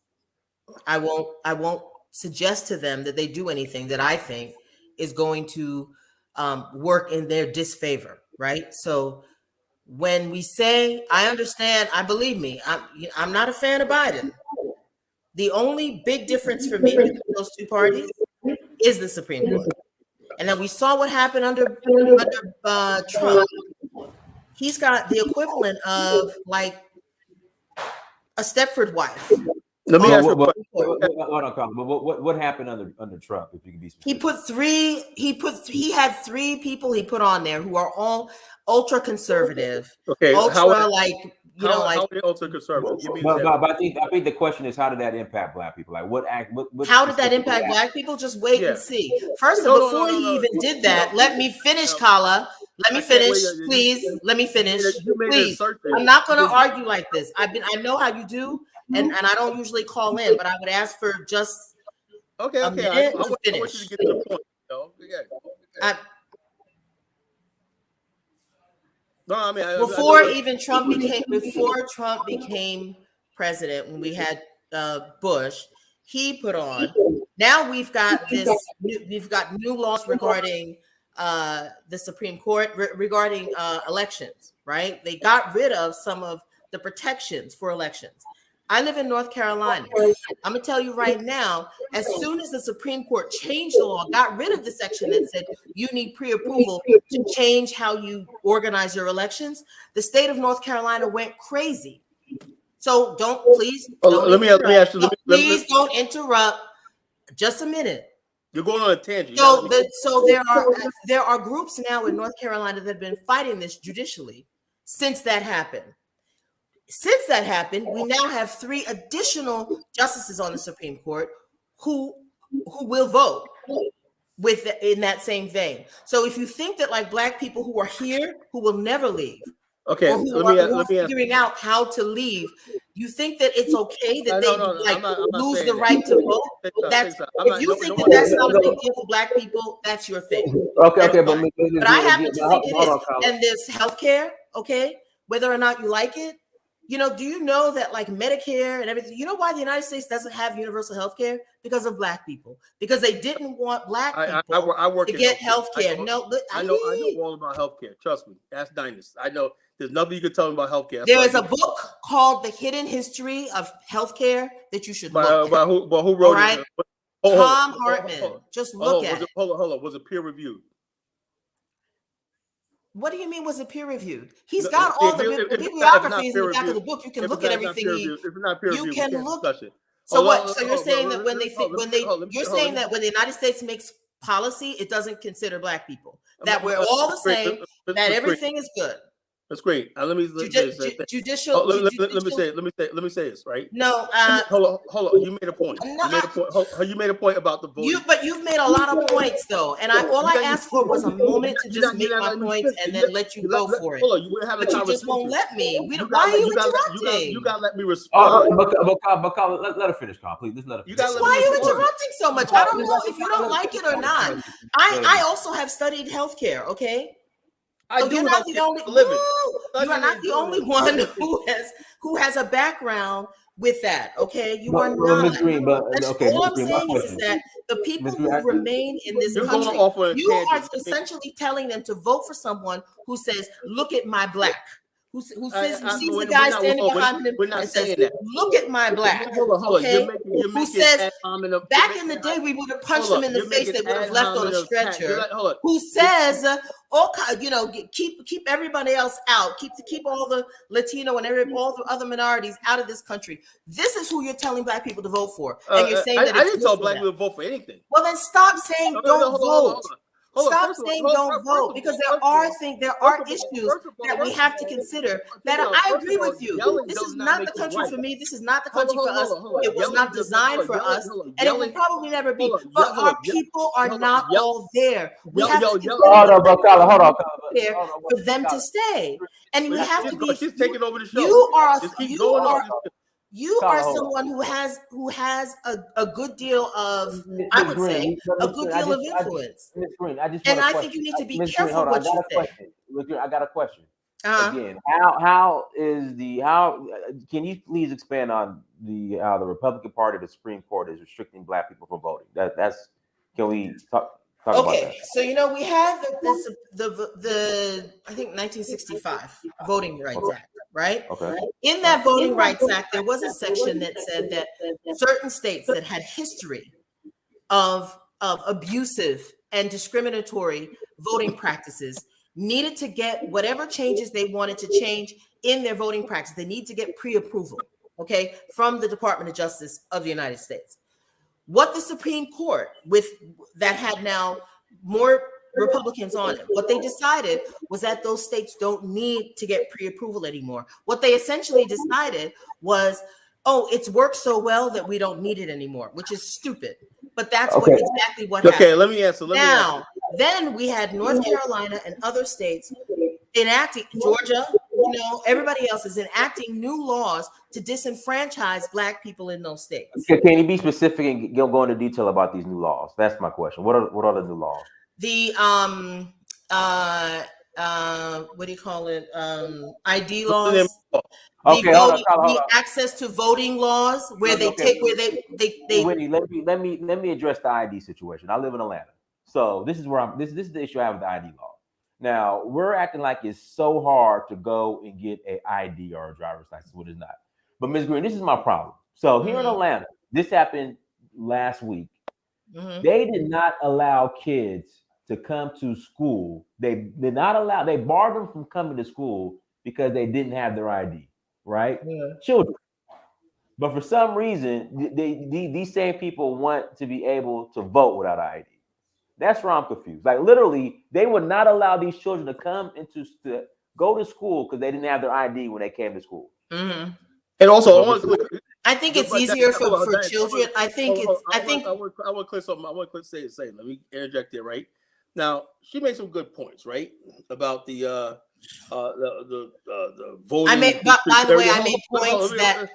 I won't suggest to them that they do anything that I think is going to work in their disfavor, right? So when we say, I understand, believe me, I'm not a fan of Biden. The only big difference for me between those two parties is the Supreme Court. And then we saw what happened under Trump. He's got the equivalent of like a Stepford wife. Let me ask you a question. Hold on, Colin. But what happened under Trump? If you can be specific. He had 3 people he put on there who are all ultra conservative. Okay, ultra how are they ultra conservative? Give me an But example. I think the question is, how did that impact Black people? Like, what how did that impact Black people? Just wait and see. First, before he even did that, let me finish, Kala. Let me finish, please. Let me finish, please. I'm not going to argue like this. I know how you do, and I don't usually call in, but I would ask for just a minute to finish. I want you to get to the point. No, I mean, before Trump became president, when we had Bush, he put on. Now we've got new laws regarding the Supreme Court regarding elections. Right? They got rid of some of the protections for elections. I live in North Carolina. I'm gonna tell you right now, as soon as the Supreme Court changed the law, got rid of the section that said you need pre-approval to change how you organize your elections, the state of North Carolina went crazy. So please don't interrupt. Just a minute. You're going on a tangent. So there are groups now in North Carolina that have been fighting this judicially since that happened. Since that happened, we now have 3 additional justices on the Supreme Court who will vote in that same vein. So if you think that like Black people who are here who will never leave, okay, or who are figuring out how to leave, you think that it's okay that they lose the right to vote? If you think that that's not a big deal for Black people, that's your thing. Okay, but I happen to think it is. And there's healthcare, okay, whether or not you like it. Do you know that like Medicare and everything, you know why the United States doesn't have universal health care? Because of Black people. Because they didn't want Black people to get health care. I know all about health care. Trust me. That's Dynast. I know there's nothing you can tell me about health care. There is a book called The Hidden History of Healthcare that you should look at. Who wrote it? Tom Hartman. Just look at it. Hold on. Was it peer reviewed? What do you mean was it peer reviewed? He's got all the bibliographies in the back of the book. You can look at everything. You can look. So what? So you're saying that when the United States makes policy, it doesn't consider Black people. That we're all the same. That everything is good. That's great. Let me say this, right? No. Hold on. You made a point. You made a point about the vote. But you've made a lot of points, though, and all I asked for was a moment to just make my points and then let you go for it. Hold on, but you just won't let me. Why are you interrupting? You gotta let me respond. But let her finish, Carl. Please, let her finish. Why are you interrupting so much? I don't know if you don't like it or not. I also have studied healthcare. Okay. You're not the only one who has a background with that. Okay, you are not. All I'm saying is that the people who remain in this country, you are essentially telling them to vote for someone who says, "Look at my Black." Who sees the guy standing behind him and says, "Look at my Black." Okay? Who says, back in the day, we would have punched him in the face, they would have left on a stretcher. Who says, keep everybody else out, keep all the Latino and all the other minorities out of this country. This is who you're telling Black people to vote for, and you're saying that I didn't tell Black people to vote for anything. Well, then stop saying don't vote. Stop saying don't vote, because there are issues that we have to consider. That I agree with you. This is not the country for me. This is not the country for us. It was not designed for us, and it will probably never be. But our people are not all there. We have to there for them to stay, and we have to be. She's taking over the show. You are someone who has a good deal of, I would say, a good deal of influence. And I think you need to be careful what you say. I got a question. Again, how can you please expand on how the Republican Party of the Supreme Court is restricting Black people from voting? Can we talk about that? So we had the I think 1965 Voting Rights Act. Right? Okay. In that Voting Rights Act, there was a section that said that certain states that had history of abusive and discriminatory voting practices needed to get whatever changes they wanted to change in their voting practice. They need to get pre-approval, okay, from the Department of Justice of the United States. What the Supreme Court, with that had now more Republicans on it, what they decided was that those states don't need to get pre-approval anymore. What they essentially decided was, oh, it's worked so well that we don't need it anymore, which is stupid. But that's exactly what happened. Okay, let me answer. Then we had North Carolina and other states enacting, Georgia, everybody else is enacting new laws to disenfranchise Black people in those states. Okay, can you be specific and go into detail about these new laws? That's my question. What are the new laws? The what do you call it? ID laws. Okay, the access to voting laws, where they Whitney, let me address the ID situation. I live in Atlanta, so this is where this is the issue I have with the ID law. Now we're acting like it's so hard to go and get an ID or a driver's license, what is not. But Ms. Green, this is my problem. So here in Atlanta, this happened last week. They did not allow kids to come to school. They did not allow. They barred them from coming to school because they didn't have their ID. Right? Yeah. Children. But for some reason, these same people want to be able to vote without ID. That's where I'm confused. Like literally, they would not allow these children to come to go to school because they didn't have their ID when they came to school. And also, I think it's easier for children. I want to clear something. I want to say the same. Let me interject there. Right now, she made some good points. Right about the voting. By the way, I made points that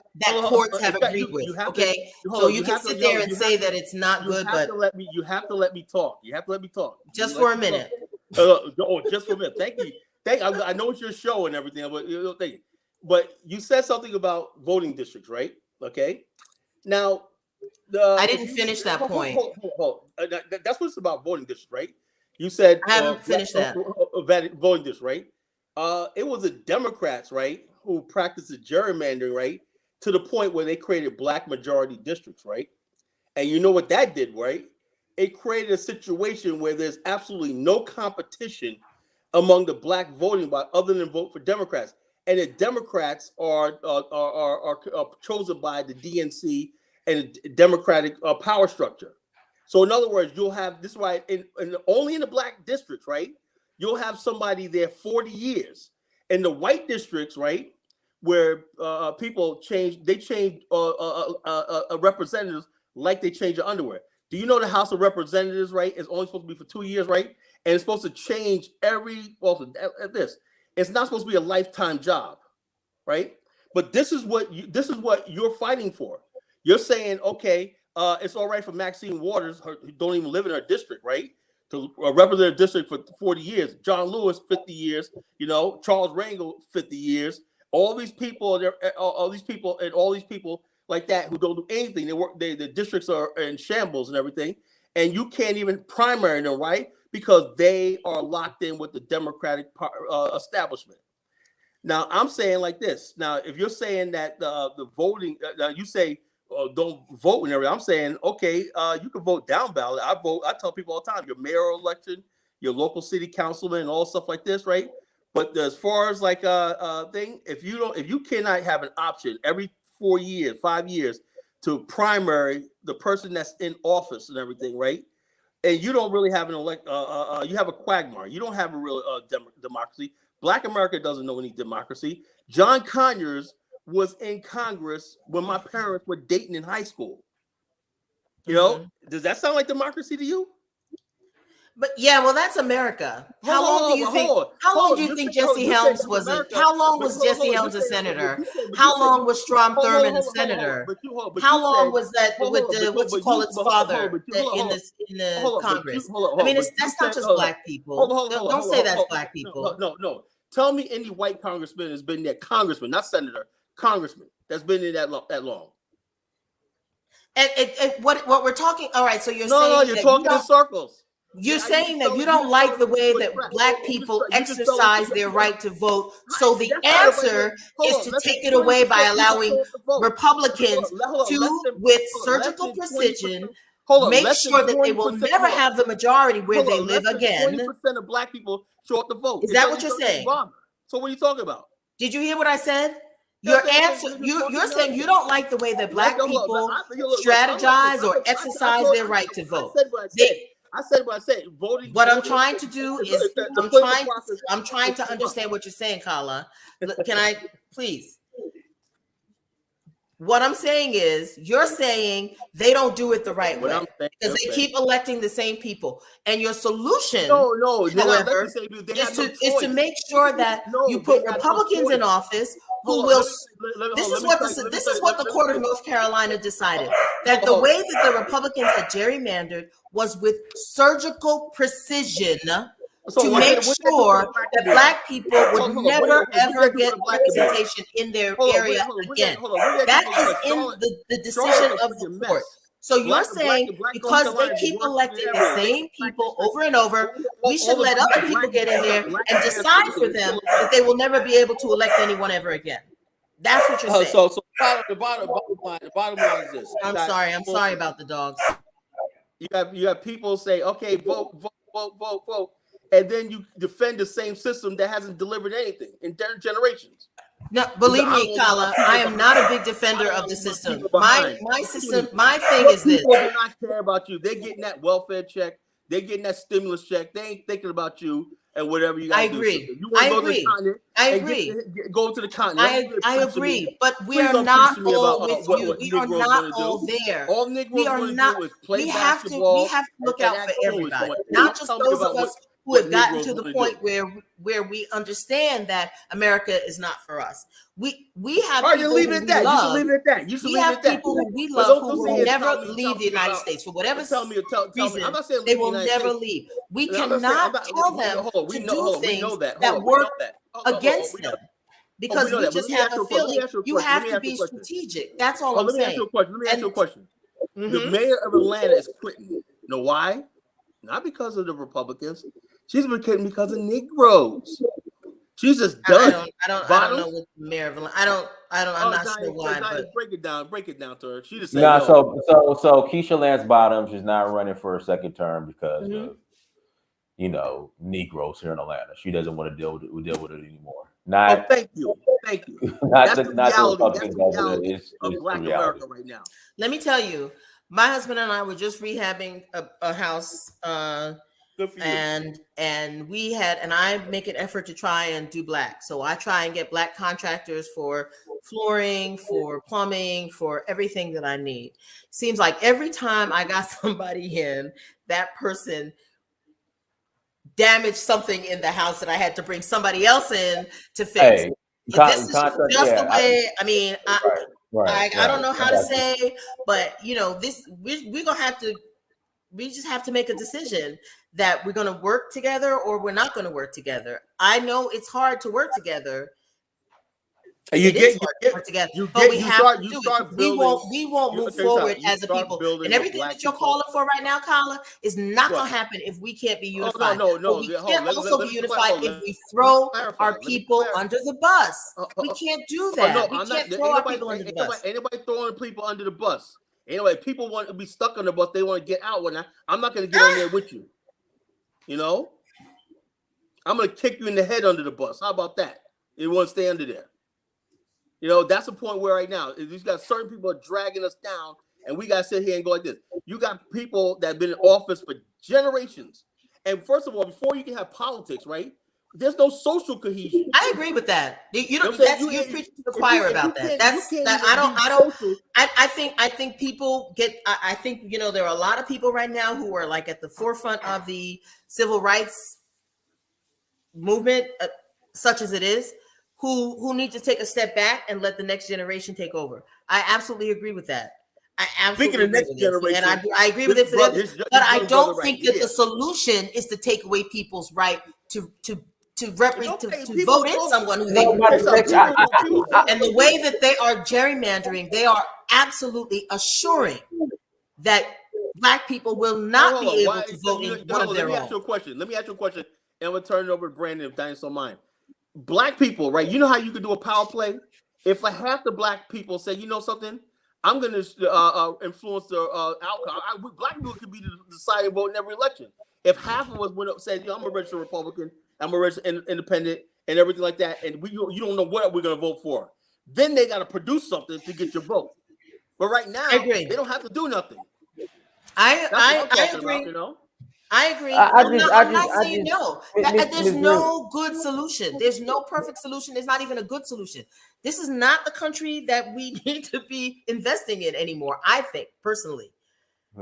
courts have agreed with. Okay, so you can sit there and say that it's not good, but you have to let me talk. You have to let me talk. Just for a minute. Just for a minute. Thank you. I know it's your show and everything, but thank you. But you said something about voting districts, right? Okay. Now, I didn't finish that point. That's what it's about, voting districts, right? You said I haven't finished that. Voting districts, right? It was the Democrats, right, who practiced the gerrymandering, right, to the point where they created Black majority districts, right? And you know what that did, right? It created a situation where there's absolutely no competition among the Black voting by other than vote for Democrats. And the Democrats are chosen by the DNC and the Democratic power structure. So in other words, you'll have, this is why only in the Black districts, right, you'll have somebody there 40 years. In the white districts, right, where people change representatives like they change their underwear. Do you know the House of Representatives, right, is only supposed to be for 2 years, right? And it's supposed to change it's not supposed to be a lifetime job, right? But this is what you're fighting for. You're saying, okay, it's all right for Maxine Waters, who don't even live in her district, right, to represent a district for 40 years. John Lewis, 50 years. Charles Rangel, 50 years. All these people like that who don't do anything. The districts are in shambles and everything, and you can't even primary them, right? Because they are locked in with the Democratic establishment. Now, I'm saying like this. Now, if you're saying that the voting, you say don't vote and everything. I'm saying, okay, you can vote down ballot. I tell people all the time, your mayoral election, your local city councilman, and all stuff like this, right? But as far as like thing, if you cannot have an option every 4 years, 5 years to primary the person that's in office and everything, right? And you don't really have you have a quagmire. You don't have a real democracy. Black America doesn't know any democracy. John Conyers was in Congress when my parents were dating in high school. Does that sound like democracy to you? But yeah, well, that's America. How long do you think Jesse Helms was a? How long was Jesse Helms a senator? How long was Strom Thurmond a senator? How long was that with the what you call its father in the Congress? I mean, that's not just Black people. Don't say that's Black people. No. Tell me any white congressman has been there. Congressman, not senator. Congressman that's been in that long. And what we're talking? All right, so you're saying no, you're talking in circles. You're saying that you don't like the way that Black people exercise their right to vote. So the answer is to take it away by allowing Republicans to, with surgical precision, Hold on, make less than sure that they will 20%, never have the majority where hold they on, live less than again. 20% of black people show up to vote. Is It that what doesn't you're say saying? Obama. So what are you talking about? Did you hear what I said? Yeah, Your answer, you're saying you don't like the way that black people strategize or exercise their right to vote. I said what I said. I said what I said. Voting. What I'm trying to do is I'm trying to understand what you're saying, Kala. Can I please? What I'm saying is you're saying they don't do it the right way because they keep electing the same people. And your solution, however, is to make sure that you put Republicans in office who will. This is what the Court of North Carolina decided, that the way that the Republicans had gerrymandered was with surgical precision to make sure that black people would never ever get representation in their area again. That is in the decision of the court. So you're saying because they keep electing the same people over and over, we should let other people get in there and decide for them that they will never be able to elect anyone ever again. That's what you're saying. So the bottom line is this. I'm sorry about the dogs. You have people say, okay, vote, and then you defend the same system that hasn't delivered anything in generations. No, believe me, Kala, I am not a big defender of the system. My system, my thing is this. People do not care about you. They're getting that welfare check. They're getting that stimulus check. They ain't thinking about you and whatever you got to do. I agree. Go to the continent. I agree. But we are not all with you. We are not all there. All Negroes want to do is play basketball. We have to look out for everybody, not just those of us who have gotten to the point where we understand that America is not for us. We have people who we love. We have people who we love who will never leave the United States for whatever reason. They will never leave. We cannot tell them to do things that work against them because we just have a feeling you have to be strategic. That's all I'm saying. Let me ask you a question. The mayor of Atlanta is quitting. You know why? Not because of the Republicans. She's been quitting because of Negroes. She's just done. I don't know what the mayor of Atlanta. I'm not sure why. But break it down to her. She just said no. So Keisha Lance Bottoms is not running for a second term because of Negroes here in Atlanta. She doesn't want to deal with it anymore. Thank you. That's the reality of Black America right now. Let me tell you, my husband and I were just rehabbing a house. And I make an effort to try and do black. So I try and get black contractors for flooring, for plumbing, for everything that I need. Seems like every time I got somebody in, that person damaged something in the house that I had to bring somebody else in to fix. Hey, this is just the way. I mean, I don't know how to say, but we're gonna have to. We just have to make a decision that we're going to work together or we're not going to work together. I know it's hard to work together. We won't move forward as a people. And everything that you're calling for right now, Kala, is not going to happen if we can't be unified. No. We can't also be unified if we throw our people under the bus. We can't do that. We can't throw our people under the bus. Anybody throwing people under the bus? Anyway, people want to be stuck on the bus. They want to get out. I'm not going to get on there with you. I'm going to kick you in the head under the bus. How about that? You want to stay under there. That's the point where right now, you got certain people are dragging us down, and we got to sit here and go like this. You got people that have been in office for generations. And first of all, before you can have politics, right? There's no social cohesion. I agree with that. You preach to the choir about that. I think people get. I think there are a lot of people right now who are like at the forefront of the civil rights movement, such as it is, who need to take a step back and let the next generation take over. I absolutely agree with that. Speaking of next generation, and I agree with it for them, but I don't think that the solution is to take away people's right to vote in someone who they want. And the way that they are gerrymandering, they are absolutely assuring that black people will not be able to vote in one of their own. Let me ask you a question, and we'll turn it over to Brandon if Diane's don't mind. Black people, right? You know how you could do a power play? If half the black people say, you know something, I'm going to influence the outcome. Black people could be the deciding vote in every election. If half of us went up and said, I'm a registered Republican, I'm a registered independent, and everything like that, and you don't know what we're going to vote for, then they got to produce something to get your vote. But right now, they don't have to do nothing. I agree. About, you know? I agree. I'm not saying no. There's no good solution. There's no perfect solution. There's not even a good solution. This is not the country that we need to be investing in anymore. I think personally.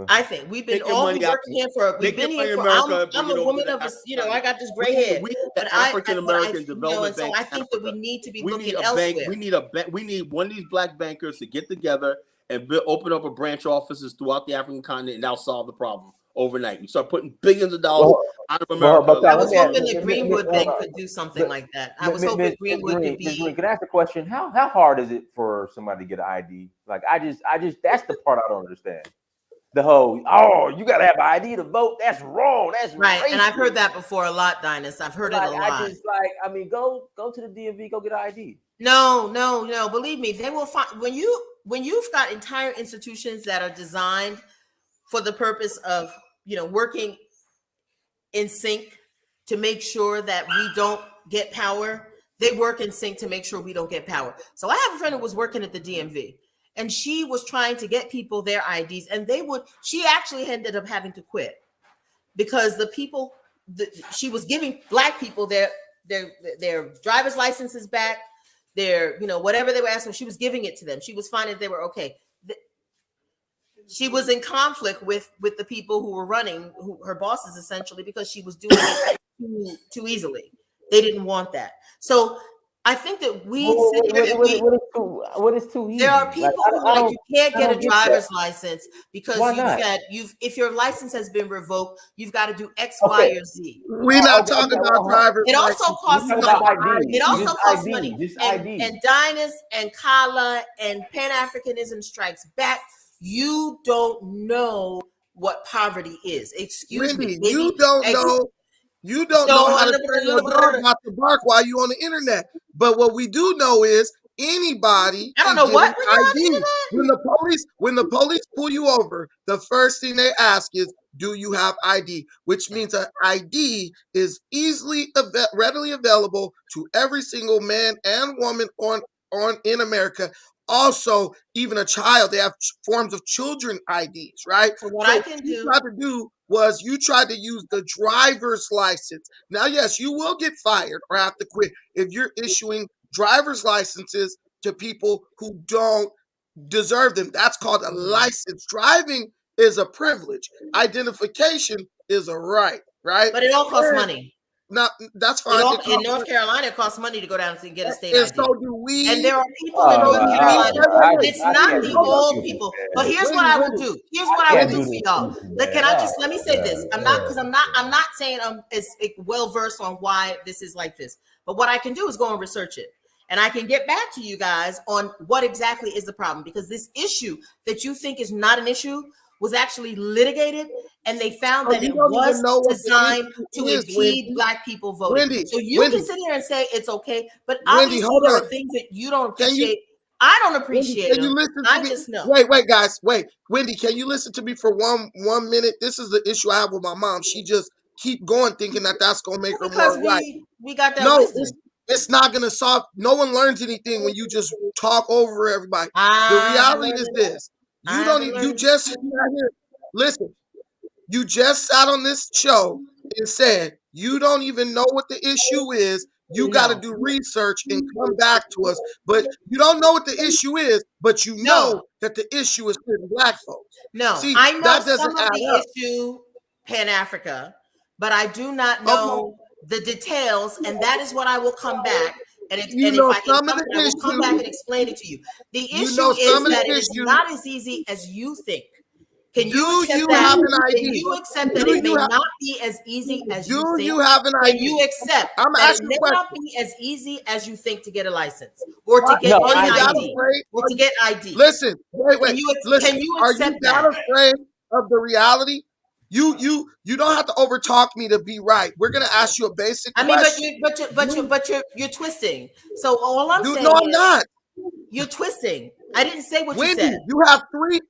I think we've been all working here for. We've been here for. I'm a woman of, I got this gray hair. The African American Development Bank. So I think that we need to be looking elsewhere. We need one of these black bankers to get together and open up a branch offices throughout the African continent, and that'll solve the problem overnight. You start putting billions of dollars out of America. I was hoping that Greenwood Bank could do something like that. I was hoping Greenwood could be. Can I ask a question? How hard is it for somebody to get an ID? Like I just that's the part I don't understand. The whole you gotta have an ID to vote. That's wrong. That's right. racist. And I've heard that before a lot, Dynast. I've heard it a lot. Go to the DMV, go get an ID. No. Believe me, they will find when you've got entire institutions that are designed for the purpose of working in sync to make sure that we don't get power. They work in sync to make sure we don't get power. So I have a friend who was working at the DMV. And she was trying to get people their IDs, and she actually ended up having to quit because the people she was giving black people their driver's licenses back, their whatever they were asking, she was giving it to them. She was finding they were okay. She was in conflict with the people who were running, her bosses essentially, because she was doing it too easily. They didn't want that. So I think that what is too easy? There are people who you can't get a driver's license because if your license has been revoked, you've got to do X, Y, or Z. We're not talking about driver's license. It also costs money. It also costs money. And Dynast and Kala and Pan-Africanism strikes back. You don't know what poverty is. Excuse me. You don't know. You don't know how to turn your dog not to bark while you're on the internet. But what we do know is anybody. I don't know what ID. When the police pull you over, the first thing they ask is, "Do you have ID?" Which means an ID is readily available to every single man and woman in America. Also, even a child, they have forms of children IDs, right? So what I can do you tried to use the driver's license. Now, yes, you will get fired or have to quit if you're issuing driver's licenses to people who don't deserve them. That's called a license. Driving is a privilege. Identification is a right? But it all costs money. No, that's fine. In North Carolina, it costs money to go down and get a state ID. So do we. And there are people in North Carolina. It's not the old people. But here's what I will do. Here's what I will do for y'all. Let me say this. I'm not saying I'm as well versed on why this is like this. But what I can do is go and research it. And I can get back to you guys on what exactly is the problem. Because this issue that you think is not an issue was actually litigated, and they found that it was designed to impede black people voting. So you can sit here and say it's okay, but obviously there are things that you don't appreciate. I don't appreciate them. I just know. Wait, guys, wait. Wendy, can you listen to me for one minute? This is the issue I have with my mom. She just keep going thinking that that's going to make her more right. We got that wisdom. It's not going to solve. No one learns anything when you just talk over everybody. The reality is this. You just sat on this show and said you don't even know what the issue is. You got to do research and come back to us. But you don't know what the issue is, but you know that the issue is for black folks. No, see, I know that doesn't some of the issue Pan-Africa, but I do not know the details, and that is what I will come back. And if I can come back and explain it to you. The issue is that it is not as easy as you think. Can you accept that? Can you accept that it may not be as easy as you think? Do you have an idea? Can you accept that it may not be as easy as you think to get a license or to get an ID or to get ID? Listen, wait. Listen, can you are you not afraid of the reality? You don't have to overtalk me to be right. We're gonna ask you a basic question. But you're twisting. So all I'm saying I'm not. You're twisting. I didn't say what you Wendy, said. you have three.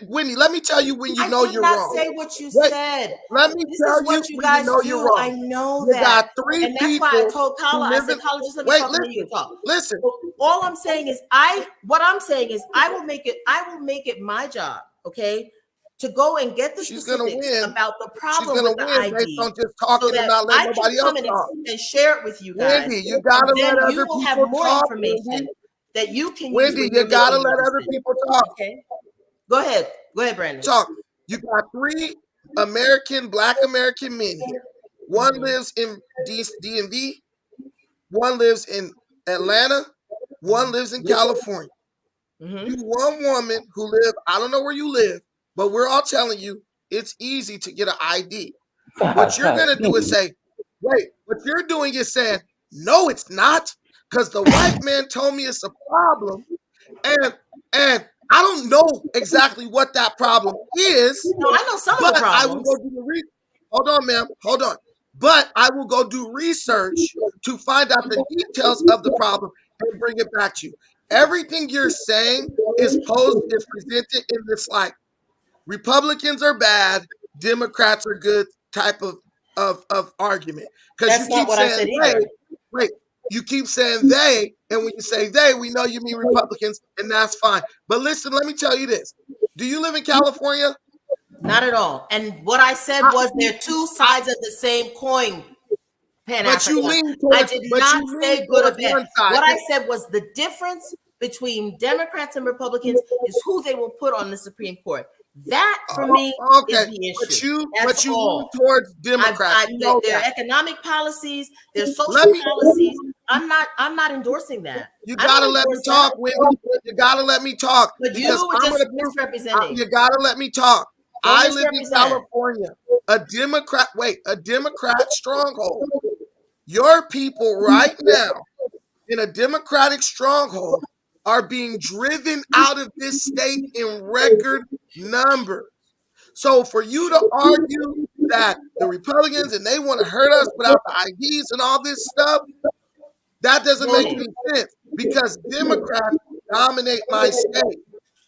Wendy, let me tell you when you know I did you're not wrong. say what you Wait, said. let me This tell is what you you when you guys know you're do. wrong. I know You that. got three And that's people why I told who Carla, I live said, in. Carla, just let me Wait, talk and then you can talk. listen. All I'm saying is I will make it my job, okay, to go and get the She's gonna specifics win. about the She's problem gonna with the win based ID on just so talking and that not letting I can nobody else come in talk. and share it with you guys. Wendy, you gotta And then let you other will have people more talk. information Wendy, that you can use Wendy, when you you're gotta making let your other decision. people talk. Okay. Go ahead, Brandon. Talk. You got three Black American men here. One lives in DMV. One lives in Atlanta. One lives in California. You one woman who live, I don't know where you live, but we're all telling you it's easy to get an ID. What you're going to do is say, wait, what you're doing is saying, no, it's not, because the white man told me it's a problem. And I don't know exactly what that problem is. No, I know some of the but I will problems. go do the Hold on, ma'am. Hold on. But I will go do research to find out the details of the problem and bring it back to you. Everything you're saying is presented in this like Republicans are bad, Democrats are good type of argument. Because you That's not keep what I saying said they, either. wait, you keep saying they, and when you say they, we know you mean Republicans, and that's fine. But listen, let me tell you this. Do you live in California? Not at all. And what I said was they're two sides of the same coin, But you Pan-African. lean I towards, did not say good or bad. one side. What I said was the difference between Democrats and Republicans is who they will put on the Supreme Court. That for me is the issue. But you lean towards Democrats. Their economic policies, their social policies. I'm not endorsing that. You gotta let me talk, Wendy. You gotta let me talk. But you were just misrepresenting. You gotta let me talk. Don't I live in California, a Democrat stronghold. Your people right now in a Democratic stronghold are being driven out of this state in record numbers. So for you to argue that the Republicans and they want to hurt us without the IDs and all this stuff, that doesn't make any sense because Democrats dominate my state.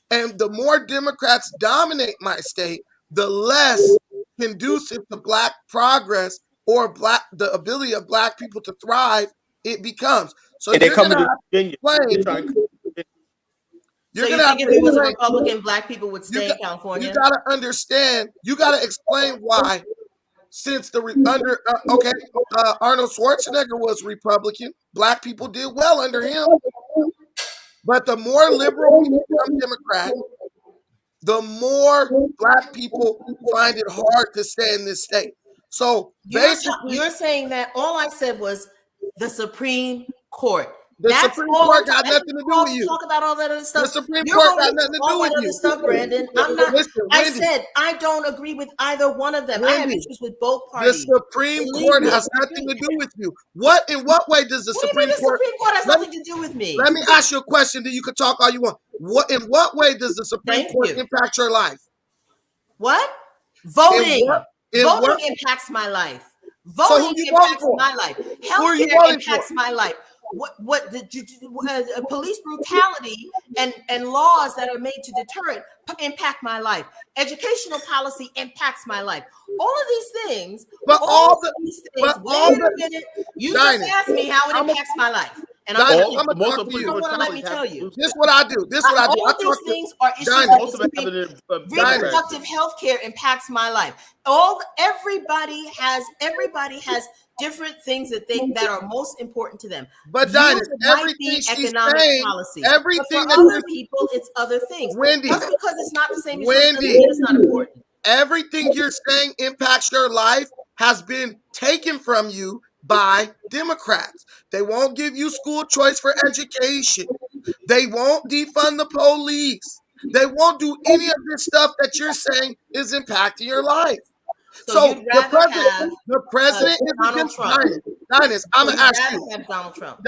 And the more Democrats dominate my state, the less conducive to Black progress or the ability of Black people to thrive it becomes. So and you're going to Virginia. You're so going to have if to it was a Republican, Black people would stay in California? You got to understand. You got to explain why. Since Arnold Schwarzenegger was Republican, Black people did well under him. But the more liberal we become Democrat, the more Black people find it hard to stay in this state. So basically, you're saying that all I said was the Supreme Court. The Supreme Court got nothing to do with you. Talk about all that other stuff. The Supreme Court got nothing to do with you. Stuff, Brandon. I'm not. Listen, I said I don't agree with either one of them. Wendy, I have issues with both parties. The Supreme Court has nothing to do with you. In what way does the Supreme Court? The Supreme Court has nothing to do with me. Let me ask you a question. Then you can talk all you want. In what way does the Supreme Court impact your life? What? Voting. Voting impacts my life. Voting impacts my life. Healthcare impacts my life. What the police brutality and laws that are made to deter it impact my life. Educational policy impacts my life. All of these things. Wait a minute. You just asked me how it impacts my life. And I'm let me tell you. This is what I do. All of these things are issues. Reproductive health care impacts my life. Everybody has different things that are most important to them. But Dinah, everything she's saying, everything for other people, it's other things. Wendy, just because it's not the same as it's not important. Everything you're saying impacts your life has been taken from you by Democrats. They won't give you school choice for education. They won't defund the police. They won't do any of this stuff that you're saying is impacting your life. So the president is Donald Trump. Dinus, I'm gonna ask you. Donald Trump.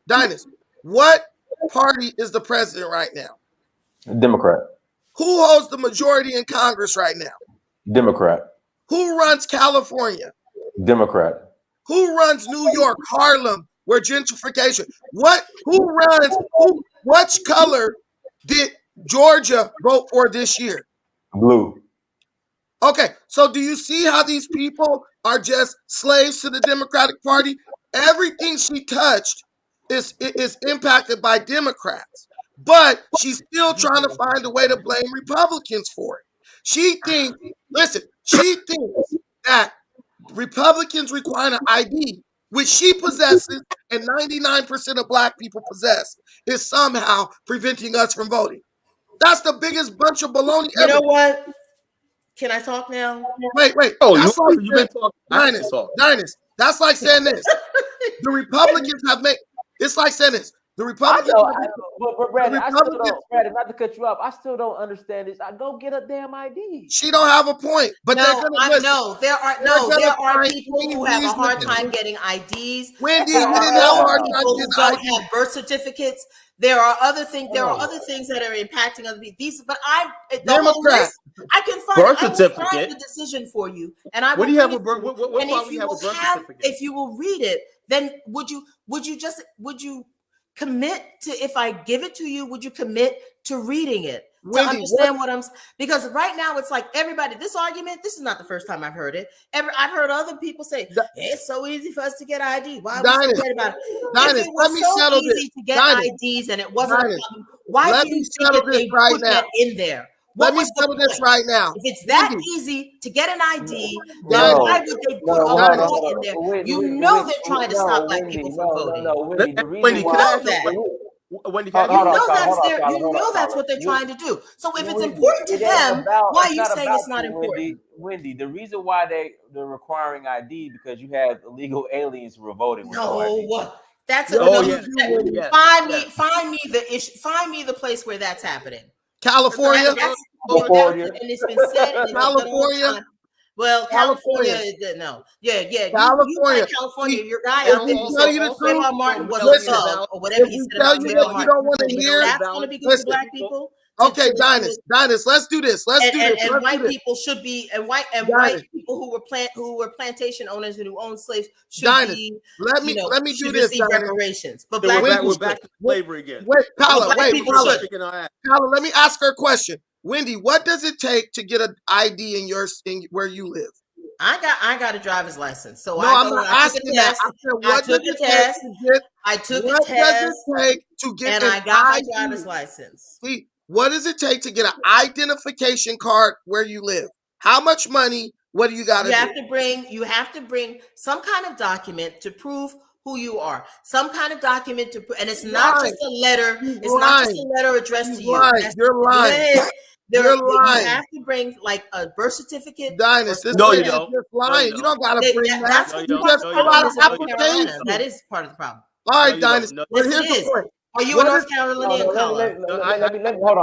Dinus, what party is the president right now? Democrat. Who holds the majority in Congress right now? Democrat. Who runs California? Democrat. Who runs New York, Harlem, where gentrification? Which color did Georgia vote for this year? Blue. Okay, so do you see how these people are just slaves to the Democratic Party? Everything she touched is impacted by Democrats, but she's still trying to find a way to blame Republicans for it. She thinks that Republicans require an ID, which she possesses and 99% of black people possess, is somehow preventing us from voting. That's the biggest bunch of baloney You ever. know what? Can I talk now? Wait. Oh, That's like you've been talking. Dynast. That's like saying this. The Republicans have made. It's like saying this. The I Republicans. know, but Brad, the I still Republicans- don't. Brad, not to cut you off, I still don't understand this. I go get a damn ID. She don't have a point, but they're No, gonna I listen. know there are people who have a hard time getting IDs. Wendy, There we are didn't have a other hard time people who getting don't ID. have birth certificates. There are other things. There are other things that are impacting other people. These, but the whole Democrat. list, I can find. Birth I will certificate. find the decision for you, and I will What do you have bring a it birth? to you. What And part if we you have a will birth have, certificate? if you will read it, then would you commit to, if I give it to you, would you commit to reading it? To Wendy, understand what I'm, because right now it's like everybody, this argument, this is not the first time I've heard it. I've heard other people say, it's so easy for us to get ID. Why are we so Dynast, worried about it? Dynast, If it let was me so settle easy this. to get Dynast, IDs and it wasn't a Dynast, problem, why let do you me think settle that this they right put now. that in there? Let What me was the settle this point? right now. If it's that Wendy, easy to get an ID, No, then why would they put no, a hold Dynast. law in there? Wendy, You Wendy, know Wendy, they're trying to no, stop black Wendy, people from voting. no, Wendy. The reason Wendy, why. can I ask you a that. question? Wendy, You Hold know on, that's hold on, their, Tyler, you hold on, know that's Tyler. what they're trying to do. So if it's Wendy, important to it ain't them, about- why are it's you not saying about it's not you, important? Wendy, the reason why they're requiring ID because you have illegal aliens who are voting with no ID. No, that's What Oh, do another. yeah. you do, Yes, Find me the issue. Find me the place where that's happening. California? California. And it's been said. And it's been a long California? time. Well, California, no. Yeah. You California. like California, your guy If out there we who tell said you the truth, Trayvon Martin was listen, a thug or whatever if he we said tell about you Trayvon what you Martin. don't want to You know hear, that's going to be good listen. for black people. Okay, Dynast, let's do this. And white people should be, and white people who were plantation owners and who owned slaves should be. Let me do this. Receive reparations, but Then black we're people back to slavery again. Wait, Tyler, black people should. Tyler, let me ask her a question. Wendy, what does it take to get an ID in where you live? I got a driver's license, so No, I'm not asking that. I said, what does it take to get? I took What a test, does it take to get and an I got my ID? driver's license. See, what does it take to get an identification card where you live? How much money? What do you got to do? You have to bring some kind of document to prove who you are. Some kind of document to, and it's not just a letter. It's not just a letter addressed to you. You're lying. You lying. have to bring like a birth certificate. Dynast, this No, you lady is don't. just lying. No, You don't got to bring that. That's No, what you You don't. just No, fill you out don't. an No, you application. Carolina. That is part of the problem. All right, No, you Dynast. don't. But Yes, here's it the is. point. Are you What a North is- Carolinian color? Let me hold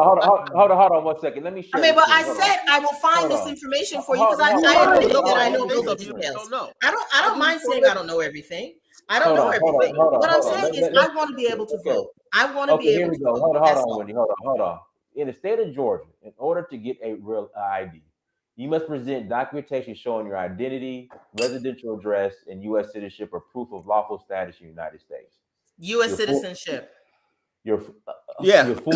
on 1 second. Let me share. I mean, this but I with you. said I will find Hold this on. information for you because Hold on. I admit Hold that on. I don't know Hold the on. details. No. I don't mind saying I don't know everything. I don't know everything. What I'm saying is I want to be able to vote. I want to be able to vote. Hold That's on, all. Wendy. Hold on. In the state of Georgia, in order to get a real ID, you must present documentation showing your identity, residential address, and U.S. citizenship or proof of lawful status in the United States. U.S. citizenship. Your Yeah. full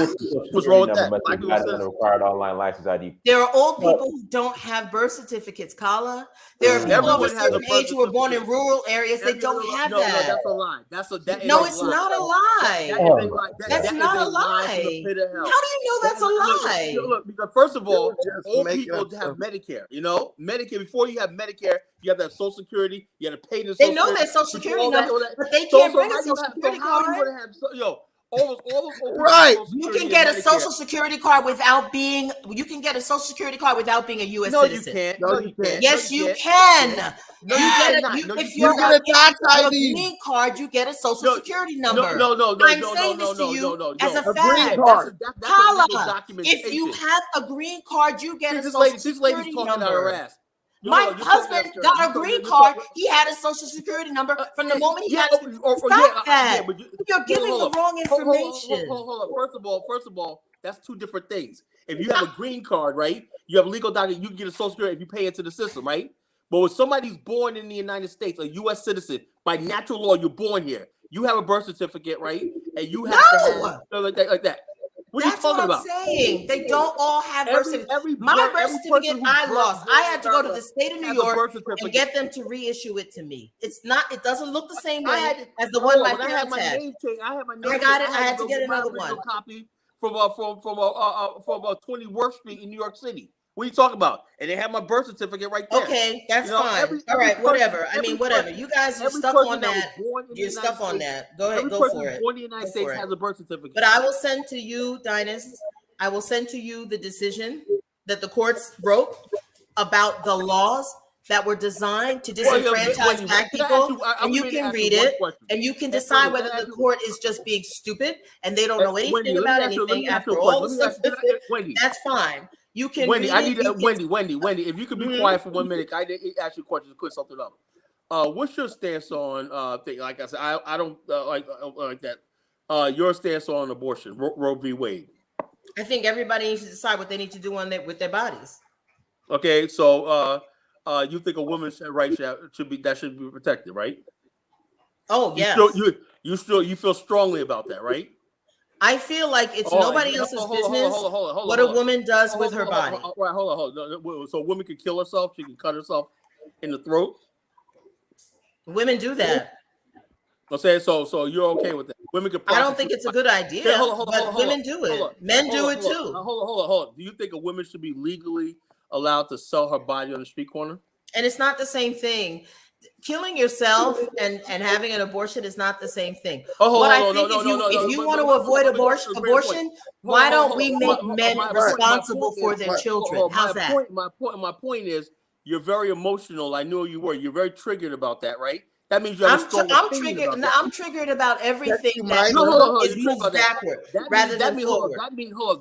What's wrong with number that? must be Black people provided on the citizens. required online license ID. There are old people who don't have birth certificates, Kala. There are people of a Everyone has a certain birth age who were born in certificate. rural areas. They don't have No, that. that's a lie. That is No, a it's lie. not a lie. That is a lie. That's that not is a lie. from the pit of hell. How do you know that's a lie? Look, because first of all, You're just old making people up have stuff. Medicare. You know, Medicare. Before you have Medicare, you have that Social Security. You have to pay the. They know their Social Security number, but they can't bring a Social Security card. How you gonna have all those old people Right. with Social You Security can get a and Medicare. Social Security card without being. You can get a Social Security card without being a U.S. No, you citizen. can't. No, No, you you can't. can't. Yes, No, you can't. can. No, you cannot. No, If you you're get a tax a ID. green card, you get a Social Security number. No. I'm saying this to you as a green fact. card. That's a Kala, legal documentation. if you have a green card, you get a this Social lady's Security talking out her number. ass. My husband got a green card. He had a Social Security number from the moment he got it. Stop that. You're giving the wrong information. Hold on. First of all, that's two different things. If you have a green card, right, you have a legal document, you can get a Social Security if you pay into the system, right? But when somebody's born in the United States, a U.S. citizen, by natural law, you're born here. You have a birth certificate, right? And you have to have like that. What are you That's what talking I'm about? saying. They don't all have birth certificates. My birth person certificate who I birthed lost. I had to go to the America state of New has a York birth and certificate. get them to reissue it to me. It's not. It doesn't look the same I way had to, as the one my when I had parents my had. name change. I had my name I change. got it. I had go to get my another original one. copy from 20 Worth Street in New York City. What are you talking about? And they have my birth certificate right there. Okay, that's You know, fine. All right, whatever. I mean, whatever. You guys are stuck on that. You're stuck on that. Go ahead, go for it. Born in the United States has a birth certificate. But I will send to you, Dynast, I will send to you the decision that the courts wrote about the laws that were designed to disenfranchise Black people, and you can read it, and you can decide whether the court is just being stupid and they don't know anything about anything after all the stuff. That's fine. You can Wendy, read I need it. Wendy, if you could be quiet for 1 minute, I did ask you a question to clear something up. What's your stance on thing? Like I said, I don't like that. Your stance on abortion, Roe v. Wade. I think everybody needs to decide what they need to do with their bodies. Okay, so you think a woman's rights should be protected, right? Oh yes. You feel strongly about that, right? I feel like it's nobody else's business what a woman does with her body. Right, hold on. So a woman can kill herself. She can cut herself in the throat. Women do that. Okay, so you're okay with that? Women can. I don't think it's a good idea, but women do it. Men do it too. Hold on. Do you think a woman should be legally allowed to sell her body on the street corner? And it's not the same thing. Killing yourself and having an abortion is not the same thing. If you want to avoid abortion, why don't we make men responsible for their children? How's that? My point is, you're very emotional. I knew you were. You're very triggered about that, right? That means you have a strong opinion about that. I'm triggered about everything that is moved backward rather than forward.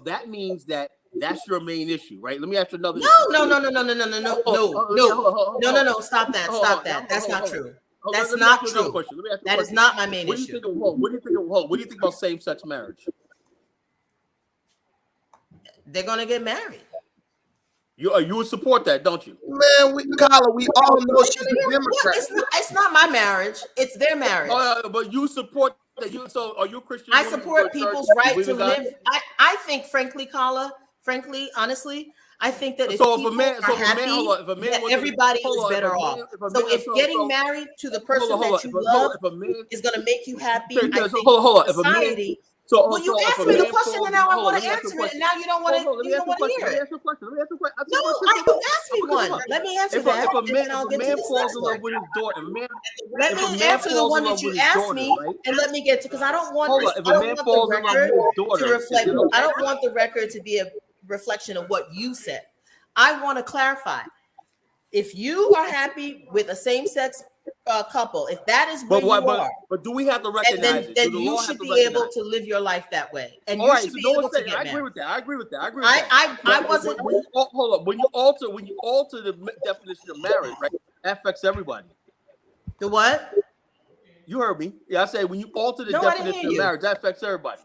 That means that that's your main issue, right? Let me ask you another. No. Stop that. That's not true. That's not true. That is not my main issue. What do you think about same-sex marriage? They're gonna get married. You would support that, don't you? Man, Carla, we all know she's a Democrat. It's not my marriage. It's their marriage. But you support that. So are you a Christian? I support people's right to live. I think, frankly, Carla, honestly, I think that if people are happy, everybody is better off. So if getting married to the person that you love is going to make you happy, I think society. Well, you asked me the question, and now I want to answer it, and now you don't want to hear it. No, you asked me one. Let me answer that, and then I'll get to this next one. Let me answer the one that you asked me, and let me get to, because I don't want the record to be a reflection of what you said. I want to clarify. If you are happy with a same-sex couple, if that is where you are, but do we have to recognize it? Then you should be able to live your life that way, and you should be able to get married. I agree with that. I wasn't. Hold up. When you alter the definition of marriage, right? That affects everybody. The what? You heard me. Yeah, I said when you alter the definition of marriage, that affects everybody.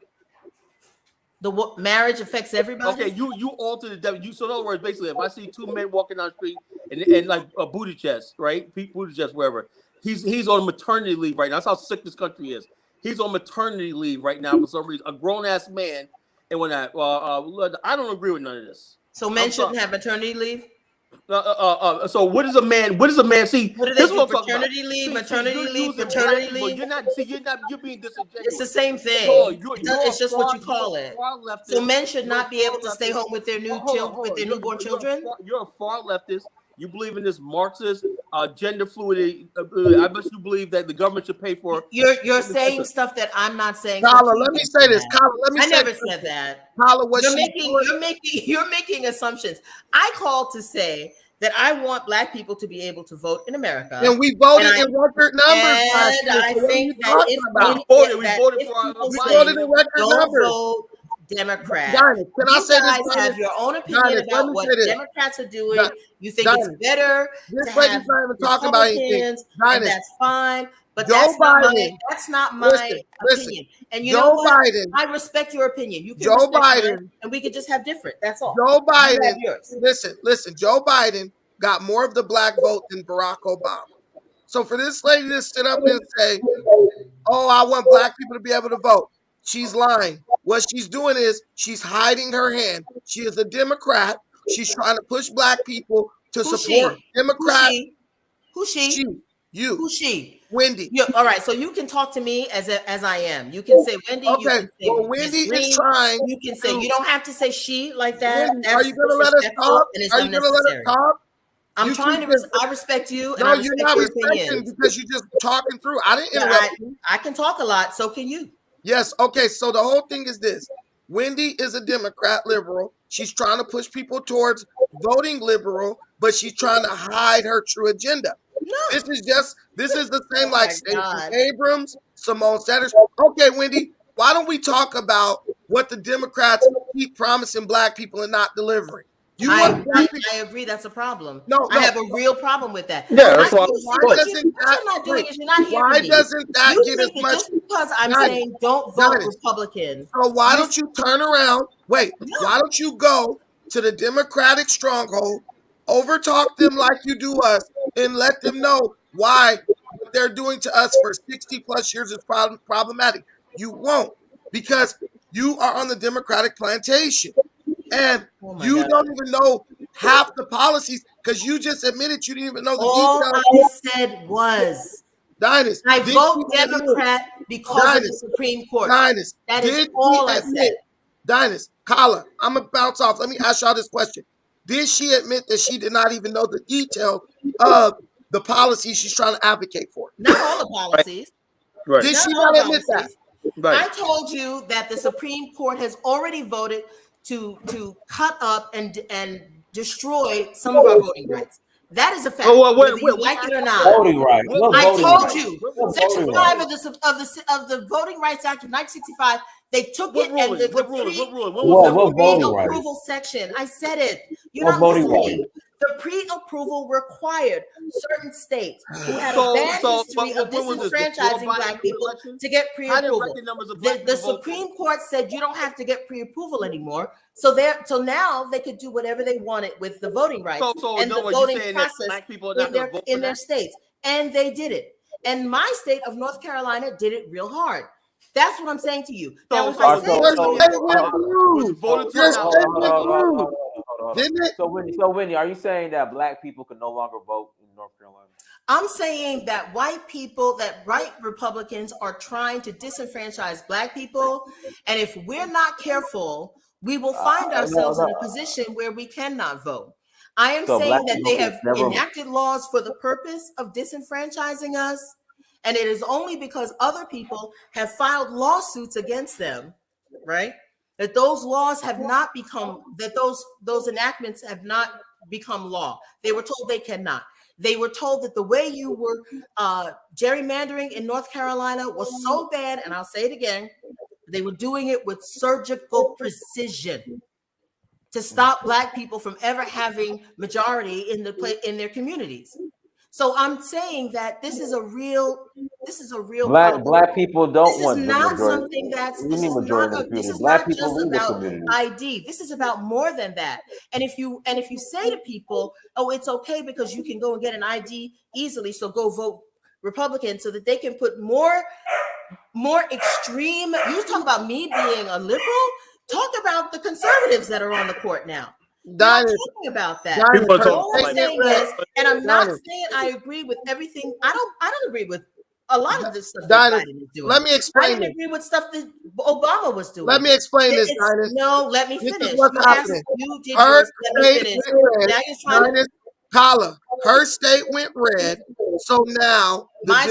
The marriage affects everybody. Okay, you alter the definition. So in other words, basically, if I see two men walking down the street and like a booty chest, right? Pete Buttigieg, wherever. He's on maternity leave right now. That's how sick this country is. He's on maternity leave right now for some reason. A grown ass man, and when I don't agree with none of this. So men shouldn't have maternity leave. So what is a man? What does a man see? What do they do? Paternity leave, maternity leave, paternity leave. You're being disingenuous. It's the same thing. It's just what you call it. So men should not be able to stay home with their newborn children. You're a far leftist. You believe in this Marxist gender fluidity. I bet you believe that the government should pay for. You're saying stuff that I'm not saying. Carla, let me say this. Carla, I never said that. Carla, you're making assumptions. I called to say that I want Black people to be able to vote in America. And we voted in record numbers. And I think that if we voted in record numbers. Vote Democrat. Can I say this? You guys have your own opinion about what Democrats are doing. You think it's better to have Republicans, and that's fine. But that's not my opinion. And you know what? I respect your opinion. You can respect mine, and we can just have different. That's all. Joe Biden. Listen. Joe Biden got more of the Black vote than Barack Obama. So for this lady to sit up and say, "Oh, I want Black people to be able to vote," She's lying. What she's doing is she's hiding her hand. She is a Democrat. She's trying to push black people to Who's support she? Democrat. Who's she? She, you, Who's she? Wendy. All right, so you can talk to me as I am. You can say Wendy. You Okay, can say well, Miss Wendy is Green. trying. You can say you don't have to say she like that. Wendy, That's are you going to let us disrespectful talk? and it's Are you going to let us unnecessary. talk? I'm You trying keep to. just- I respect you, and No, I you're respect not your respecting opinions. because you're just talking through. I didn't Yeah, interrupt you. I can talk a lot. So can you? Yes. Okay. So the whole thing is this: Wendy is a Democrat liberal. She's trying to push people towards voting liberal, but she's trying to hide her true agenda. No. This is the same Oh like my Stacey God. Abrams, Simone Sanders. Okay, Wendy, why don't we talk about what the Democrats keep promising black people and not delivering? You want black people? I agree. That's a problem. No, I no. have a real problem with that. Yeah, that's why. Why What doesn't you're that? not doing Wait, is you're not hearing why me. doesn't that You get as think that much? just because I'm Guys, saying don't vote guys. Republican. So why don't you turn around? Wait, why don't you go to the Democratic stronghold, overtalk them like you do us, and let them know why what they're doing to us for 60 plus years is problematic? You won't, because you are on the Democratic plantation and Oh my you God. don't even know half the policies because you just admitted you didn't even know the All details. I said was Dynast, I did vote she admit- Democrat because of the Dynast, Supreme Court. Dynast, That did is all she I admit? said. Dynast, Kala, I'm gonna bounce off. Let me ask y'all this question. Did she admit that she did not even know the details of the policy she's trying to advocate for? Not all the policies. Right. Did Not she all not admit that? policies. Right. I told you that the Supreme Court has already voted to cut up and destroy some of our voting rights. That is a fact, Oh, well, whether you wait, like it or not. Voting rights. What- What I voting told rights? you, What Section voting 5 rights? of the Voting Rights Act of 1965, they took What it ruling? and the What ruling? What ruling? What What was what voting rights? pre-approval section. I said it. You're What not voting listening. rights? The pre-approval required certain states who had So- a bad so, history but of when was this? Before disenfranchising Biden black people election? to get How did pre-approval. record numbers of black The people vote? Supreme Court said you don't have to get pre-approval anymore. So now they could do whatever they wanted with the voting rights So and the Noah, you voting saying that process black people are not in going their to vote in for their that? states. And they did it. And my state of North Carolina did it real hard. That's what I'm saying to you. Now, if I say Your state went through. voted Your turnout. state went through. Didn't it? So Wendy, are you saying that black people can no longer vote in North Carolina? I'm saying that white Republicans are trying to disenfranchise black people. And if we're not careful, we will find ourselves in a position where we cannot vote. I am So saying black that people they can have never- enacted laws for the purpose of disenfranchising us. And it is only because other people have filed lawsuits against them, right? That those laws have not become, that those enactments have not become law. They were told they cannot. They were told that the way you were gerrymandering in North Carolina was so bad, and I'll say it again, they were doing it with surgical precision to stop black people from ever having majority in their communities. So I'm saying that this is a real problem. Black people don't This is want the not majority. something that's We this need is majority not in the this community. is Black not people just lead the about community. ID. This is about more than that. And if you say to people, oh, it's okay because you can go and get an ID easily, so go vote Republican so that they can put more extreme. You talk about me being a liberal. Talk about the conservatives that are on the court now. We're not talking about that. Dynast, People are All talking I'm like saying is, and I'm not Dynast. saying I agree with everything. I don't agree with a lot of this stuff that Dynast, Biden is doing. let me I explain didn't this. agree with stuff that Obama was doing. Let me explain this, It's- Dynast. No, let me This is finish. what's You asked, happening. you did Her yours. Let me state finish. went red. Now you're trying to. Dynast, Kala, her state went red. So now My-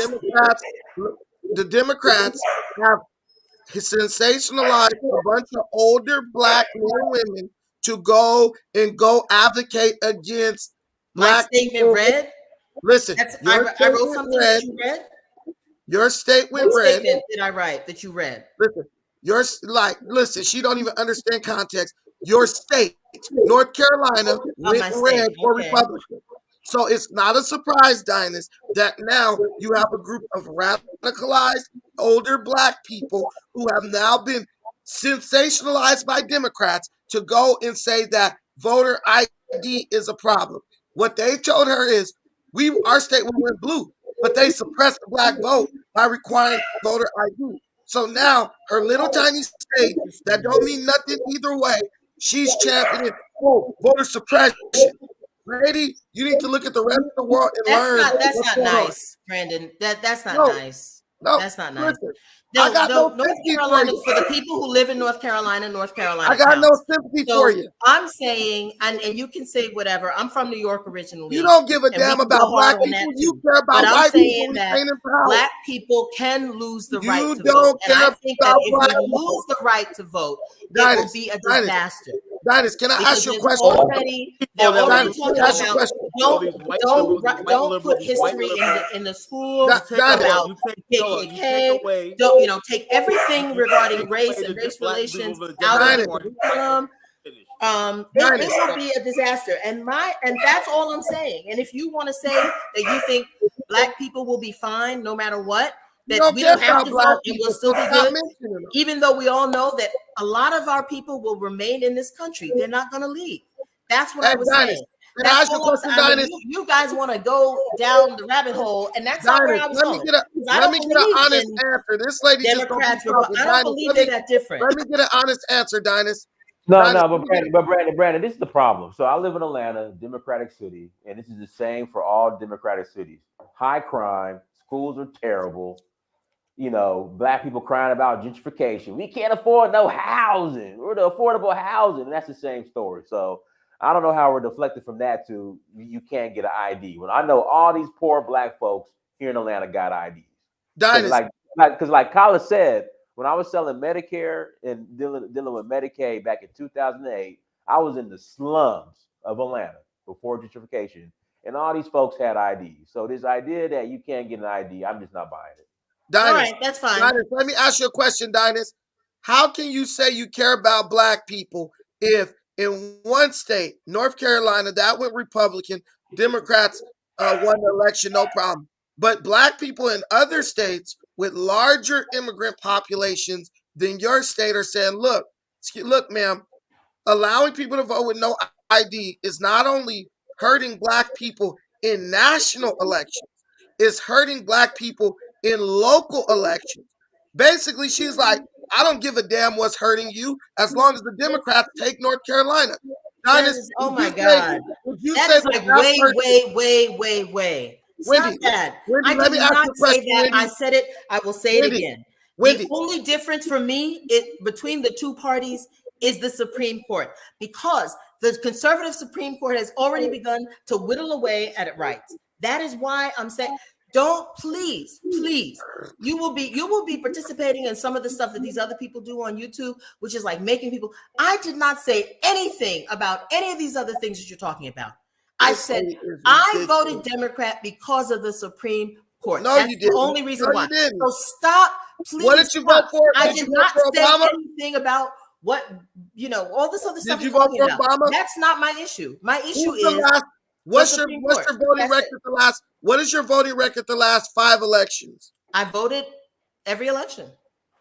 the Democrats have sensationalized a bunch of older black men and women to go advocate against My black statement people. read. Listen, I your wrote state went something red. that you read. Your state went What red. statement did I write that you read? Listen, she don't even understand context. Your state, North Carolina, went my red state, for okay. Republican. So it's not a surprise, Dynast, that now you have a group of radicalized older black people who have now been sensationalized by Democrats to go and say that voter ID is a problem. What they told her is, our state went blue, but they suppressed the black vote by requiring voter ID. So now her little tiny state that don't mean nothing either way, she's championing voter suppression. Lady, you need to look at the rest of the world and learn That's what's not going on. nice, Brandon. That's not No, nice. no, That's not nice. listen, I got no North sympathy for Carolina, you. for the people who live in North Carolina I got no counts. sympathy So for you. I'm saying, and you can say whatever. I'm from New York originally. You don't give a and we damn can go about black hard on people. that You too. care about But I'm white people saying that retaining power. Black people can lose the right You to don't vote. And I care think that about if black we people. lose the right to vote, it Dinus, will be a Dinus, disaster. Dinus, can I Because ask you a there's question? already, they're that already Dinus, talking let me ask you a about question. don't put history in the schools Dinus, about you take KKK. away, Don't take everything you regarding take race away and the race black relations people from the out of the Democratic curriculum. It Dinus, will be a disaster, and that's all I'm saying. And if you want to say that you think Black people will be fine no matter what, you that don't we care don't have about to black vote and people, we'll still so be stop good, mentioning them. even though we all know that a lot of our people will remain in this country. They're not going to leave. That's what I Hey, was Dinus, saying. can I That's ask you a all I'm question, saying. I Dinus? mean, you guys want to go down the rabbit hole, and that's not where Dinus, I was let me going. get a I let don't me get an believe honest in answer. This lady just gonna Democrats. be talking. I don't Dinus, believe they're that different. let me get an honest answer, Dinus. No, Dinus, no, let me get but Brandon, this is the problem. So I live in Atlanta, Democratic city, and this is the same for all Democratic cities. High crime, schools are terrible. You know, black people crying about gentrification. We can't afford no housing. We're the affordable housing, and that's the same story. So I don't know how we're deflected from that to you can't get an ID. When I know all these poor black folks here in Atlanta got IDs. Because Dinus. like Kyla said, when I was selling Medicare and dealing with Medicaid back in 2008, I was in the slums of Atlanta before gentrification, and all these folks had IDs. So this idea that you can't get an ID, I'm just not buying it. All Dinus, right, that's fine. Dinus, let me ask you a question, Dinus. How can you say you care about black people if in one state, North Carolina, that went Republican, Democrats won the election, no problem. But black people in other states with larger immigrant populations than your state are saying, look, ma'am, allowing people to vote with no ID is not only hurting black people in national elections, it's hurting black people in local elections. Basically, she's like, I don't give a damn what's hurting you as long as the Democrats take North Carolina. That Dinus, is, oh would my you say, God. would you That say is like way. Stop Wendy, that. Wendy, I let did me ask not you a say question, that. I Wendy. said it. I will say it again. Wendy, The only difference for me between the two parties is the Supreme Court, because the conservative Supreme Court has already begun to whittle away at it rights. That is why I'm saying, don't please. You will be participating in some of the stuff that these other people do on YouTube, which is like making people. I did not say anything about any of these other things that you're talking about. I said I voted Democrat because of the Supreme Court. No, That's you the didn't. only reason No, why. you didn't. So stop, please. What did you stop. vote for? I Did you did vote not for say Obama? anything about what, all this other stuff Did you you're vote talking for about. Obama? That's not my issue. My issue Who's the is last? What's your Supreme Court. voting That's record it. the last? What is your voting record the last 5 elections? I voted every election.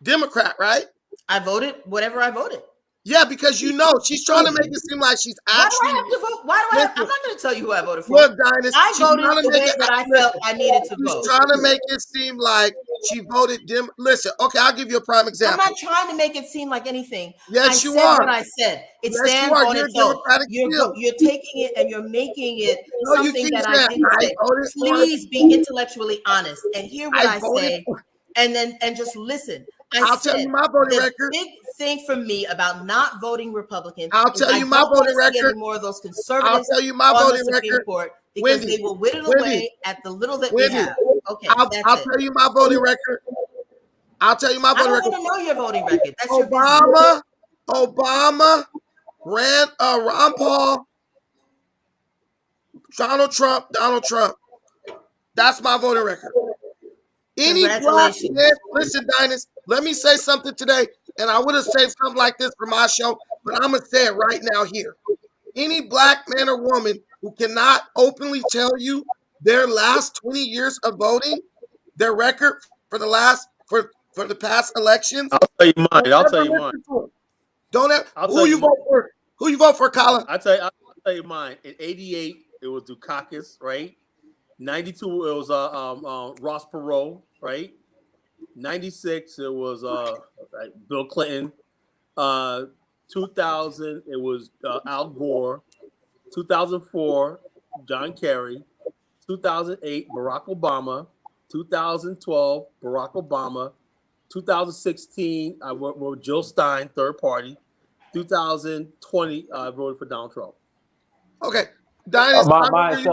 Democrat, right? I voted whatever I voted. Yeah, because you know she's trying to make it seem like she's Why do actually. I have to vote? Why do I have? I'm Listen, not going to tell you who I voted for. look, Dinus, I she's voted trying to the make way it. that I Listen, felt I needed to she's vote. trying to make it seem like she voted Dem. Listen, okay, I'll give you a prime I'm example. not trying to make it seem like anything. Yes, I you said are. what I said. It Yes, you stands are. on You're its a own. Democratic still. You're taking it and you're making it No, you something keep that I saying didn't I say. voted for. Please be intellectually honest and hear what I voted say, for. and just listen. I'll tell you my voting the record. big thing for me about not voting Republican I'll is tell I you my don't want voting to see record. any more of those I'll conservatives tell you my on the voting Supreme record. Court, because Wendy, they will whittle Wendy, away at the little that we Wendy, have. Okay, I'll that's it. tell you my voting record. I'll tell you my I voting don't record. want to know your voting record. That's your business. Obama ran Ron Paul, Donald Trump. That's my voting record. Any black Congratulations. man, listen, Dinus, let me say something today, and I would have said something like this for my show, but I'm gonna say it right now here. Any black man or woman who cannot openly tell you their last 20 years of voting, their record for the past elections, I'll tell you mine. I'll tell you listen mine. to them. Don't ever, I'll who tell you you vote for? Who you vote for, Colin? I'll tell you mine. In '88, it was Dukakis, right? '92, it was Ross Perot, right? 96, it was Bill Clinton. 2000, it was Al Gore. 2004, John Kerry. 2008, Barack Obama. 2012, Barack Obama. 2016, I wrote Jill Stein, third party. 2020, I voted for Donald Trump. Okay, Dynasty. Mine.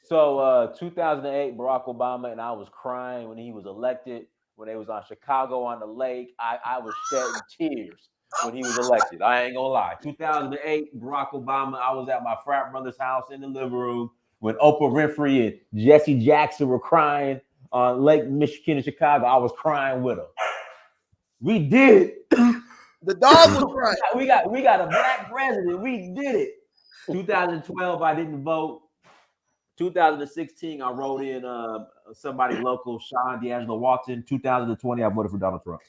So 2008, Barack Obama, and I was crying when he was elected. When they was on Chicago on the lake, I was shedding tears when he was elected. I ain't gonna lie. 2008, Barack Obama. I was at my frat brother's house in the living room when Oprah Winfrey and Jesse Jackson were crying on Lake Michigan in Chicago. I was crying with them. We did it. The dog was crying. We got a black president. We did it. 2012, I didn't vote. 2016, I wrote in somebody local, Sean D'Angelo Walton. 2020, I voted for Donald Trump.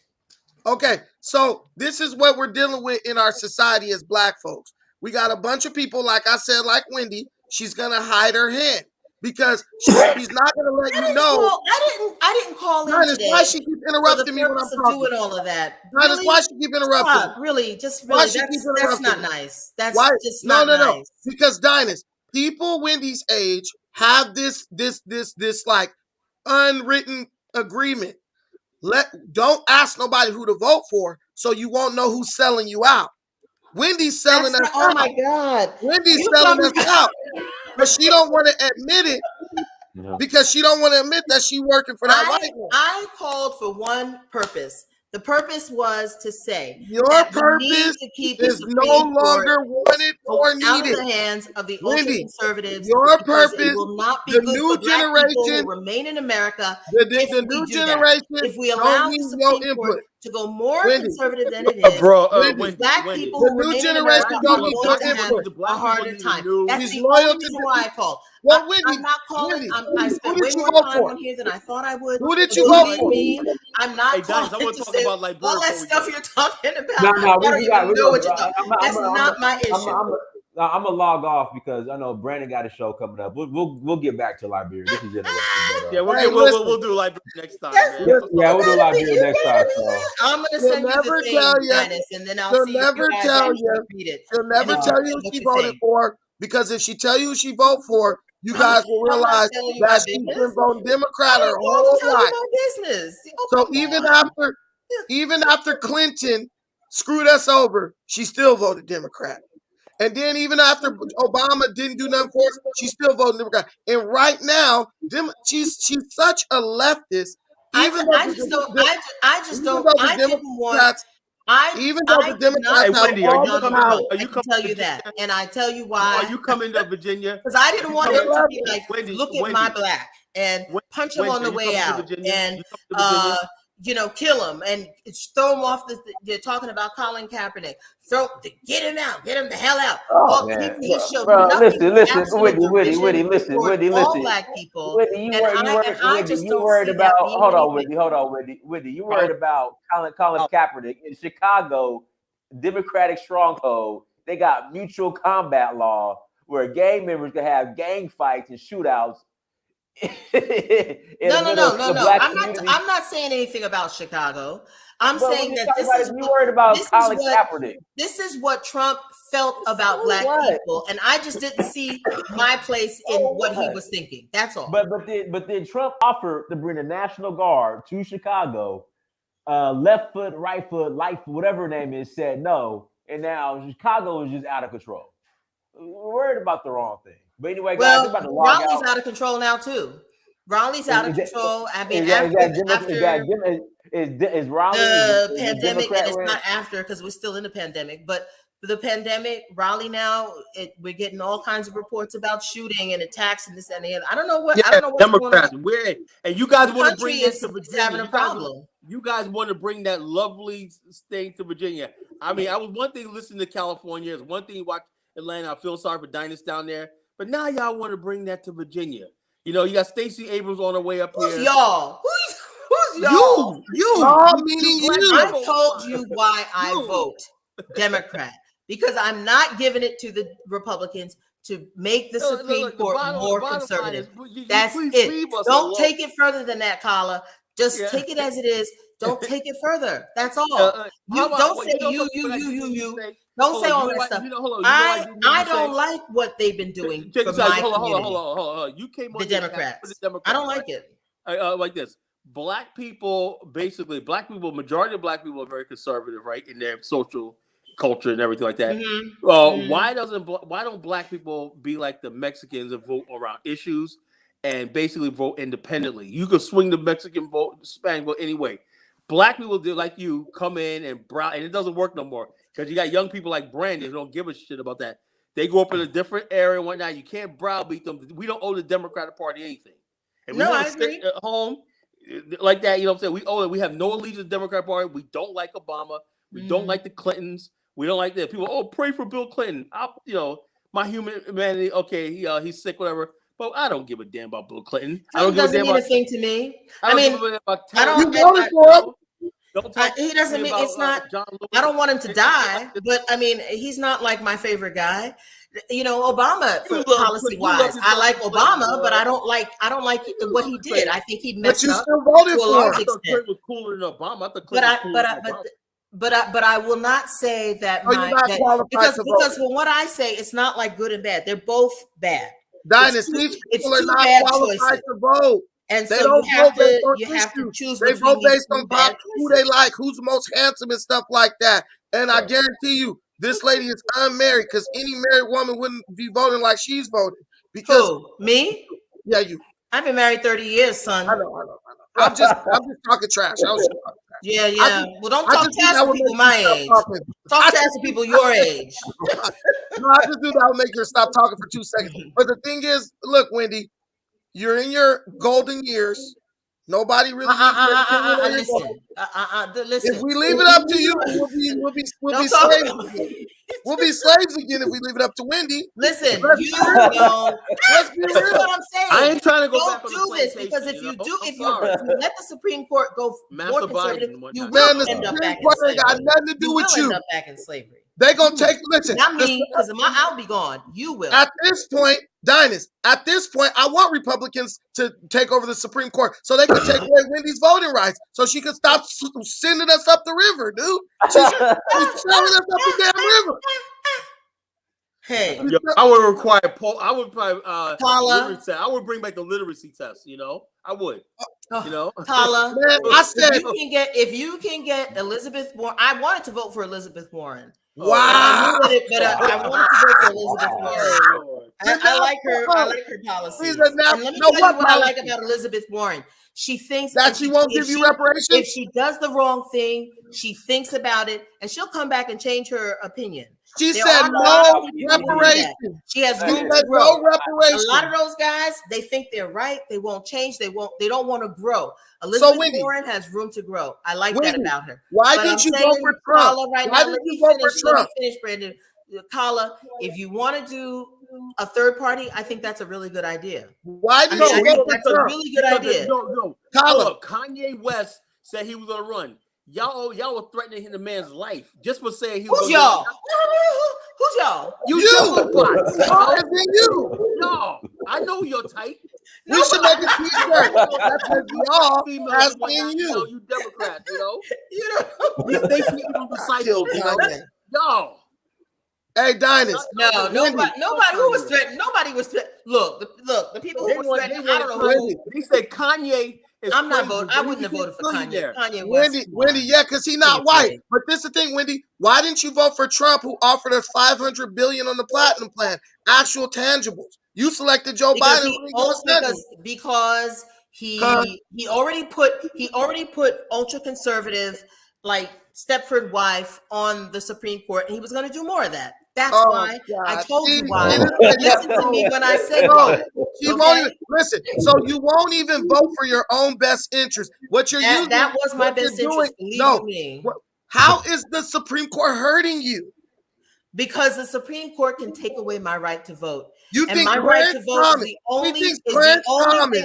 Okay, so this is what we're dealing with in our society as black folks. We got a bunch of people, like I said, like Wendy. She's gonna hide her hand because she's not gonna let you know. I didn't call in That's today. why she keeps interrupting me when I'm talking. Doing all of that. That's why she keeps interrupting. Stop. Really, just really. That's not nice. That's just not nice. Because Dynasty, people Wendy's age have this like unwritten agreement. Don't ask nobody who to vote for, so you won't know who's selling you out. Wendy's selling us out. Oh my God. Wendy's selling us out. But she don't want to admit it because she don't want to admit that she working for that white one. I called for one purpose. The purpose was to say your purpose is no longer wanted or needed. Out of the hands of the ultra-conservatives. Your purpose, will not be the good new for black people generation, who remain in America. the new generation, if we allow the Supreme Court to go more conservative than it is, black people who remain in America are going to have a harder time. That's the only reason why I called. Well, Wendy, I'm not calling. I spent way more time on here than I thought I would. Who did you vote for? I'm not calling to say all that stuff you're talking about. No, we got know what you're talking about. That's not my issue. I'm gonna log off because I know Brandon got a show coming up. We'll get back to Liberia. This is interesting. Yeah, we'll do Liberia next time. Man. Yeah, we'll do Liberia next time. So. I'm gonna send you the thing, Dennis, and then I'll see if you guys repeat it. She'll never tell you who she voted for because if she tell you who she voted for, you guys will realize that she's been voting Democrat her whole life. So even after Clinton screwed us over, she still voted Democrat. And then even after Obama didn't do nothing for us, she still voted Democrat. And right now, she's such a leftist. I didn't want. Even though the Democrats Wendy, I can tell you that, and I tell you why. Are you coming to Virginia? Because I didn't want him to be like, Wendy, look at my black and punch him on the way out, and kill him and throw him off. They're talking about Colin Kaepernick. Get him out. Get him the hell out. Oh, man. Listen, Whitney, listen. All black people. Whitney, you worried about? Hold on, Whitney. You worried about Colin Kaepernick in Chicago, Democratic stronghold? They got mutual combat law where gang members can have gang fights and shootouts. No. I'm not saying anything about Chicago. I'm saying that this is you worried about Colin Kaepernick. This is what Trump felt about black people, and I just didn't see my place in what he was thinking. That's all. But then Trump offered to bring the National Guard to Chicago. Left foot, right foot, light foot, whatever her name is, said no, and now Chicago is just out of control. We're worried about the wrong thing. But anyway, guys, about to log Raleigh's out. out of control now too. Raleigh's out of control. I mean, is Raleigh the pandemic, and it's not after because we're still in the pandemic. But the pandemic, Raleigh now, we're getting all kinds of reports about shooting and attacks and this and the other. I don't know what. Democrats. And you guys want to bring this to Virginia? Having a problem. You guys want to bring that lovely state to Virginia? I mean, I was one thing listening to California. It's one thing you watch Atlanta. I feel sorry for Dynasty down there. But now y'all want to bring that to Virginia. You got Stacey Abrams on her way up here. Who's y'all? Who's y'all? You. Meaning you. I told you why I vote Democrat. Because I'm not giving it to the Republicans to make the Supreme Court more conservative. That's it. Don't take it further than that, Kala. Just take it as it is. Don't take it further. That's all. You don't say you. Don't say all that stuff. I don't like what they've been doing for my community. Hold on. You came on the Democrats. I don't like it. Like this. Black people, majority of black people are very conservative, right, in their social culture and everything like that. Why don't black people be like the Mexicans and vote around issues and basically vote independently? You could swing the Mexican vote, Hispanic vote anyway. Black people do like you come in and and it doesn't work no more because you got young people like Brandon who don't give a shit about that. They go up in a different area and whatnot. You can't browbeat them. We don't owe the Democratic Party anything. And we want to stay at home like that. You know what I'm saying? We owe it. We have no allegiance to the Democratic Party. We don't like Obama. We don't like the Clintons. We don't like that. People, pray for Bill Clinton. My humanity. Okay, he's sick, whatever. But I don't give a damn about Bill Clinton. I don't give a damn about. Anything to me. I mean, I don't. You voted for him. He doesn't mean it's not. I don't want him to die, but I mean, he's not like my favorite guy. You know, Obama, policy wise, I like Obama, but I don't like what he did. I think he messed up. But you still voted to a large extent. Clinton was cooler than Obama. I thought But I will not say that because from what I say, it's not like good and bad. They're both bad. Dynasty, people are not qualified to vote. And they so don't you have to choose. They vote based on who they like, who's the most handsome and stuff like that. And I guarantee you, this lady is unmarried because any married woman wouldn't be voting like she's voting. Because me? Yeah, you. I've been married 30 years, son. I know. I'm just talking trash. Yeah. Well, don't talk trash to people my age. Talk trash to people your age. No, I just knew that would make her stop talking for 2 seconds. But the thing is, look, Wendy, you're in your golden years. Nobody really. Listen. If we leave it up to you, we'll be slaves. We'll be slaves again if we leave it up to Wendy. Listen, let's be real. That's what I'm saying. I ain't trying to go back on do this because if you let the Supreme Court go more conservative, you will the end up Supreme back in Court slavery. ain't got nothing to do with you. End up back in slavery. They're gonna listen. Not me, because I'll be gone. You will. At this point, I want Republicans to take over the Supreme Court so they can take away Wendy's voting rights, so she can stop sending us up the river, dude. She's sending us up the damn river. Hey, I would require I would probably Paula. I would bring back the literacy test. You know, I would. You know, Paula. Man, I said if you can get Elizabeth Warren. I wanted to vote for Elizabeth Warren. Wow. I wanted to vote for Elizabeth Warren. I like her policies. And let me tell you what I like about Elizabeth Warren. She thinks that she won't give you reparations. If she does the wrong thing, she thinks about it, and she'll come back and change her opinion. She said no reparations. She has room to grow. No reparations. A lot of those guys, they think they're right. They won't change. They don't want to grow. Elizabeth Warren has room to grow. I like that about her. Why didn't you vote for Trump? Why didn't you vote for Trump? Let me finish, Brandon. Kala, if you want to do a third party, I think that's a really good idea. Why did you vote for Trump? That's a really good idea. No. Kala, Kanye West said he was going to run. Y'all were threatening the man's life just for saying he was. Who's y'all? Who's y'all? You. Y'all. I know your type. We should make a t-shirt. That's y'all asking you. You Democrats, they see you recycled. Y'all. Hey, Dynasty. No, nobody who was threatened. Nobody was threatened. Look, the people who were threatened. I don't know who. He said Kanye. I'm not voting. I wouldn't have voted for Kanye. Kanye West. Wendy, yeah, because he's not white. But this is the thing, Wendy. Why didn't you vote for Trump, who offered us $500 billion on the platinum plan, actual tangibles? You selected Joe Biden because he already put ultra conservative like Stepford wife on the Supreme Court, and he was going to do more of that. That's why I told you why. Listen to me when I say vote. You won't even listen. So you won't even vote for your own best interest. What you're using that was my best interest. Believe me. How is the Supreme Court hurting you? Because the Supreme Court can take away my right to vote. You and think my right to vote is the only thing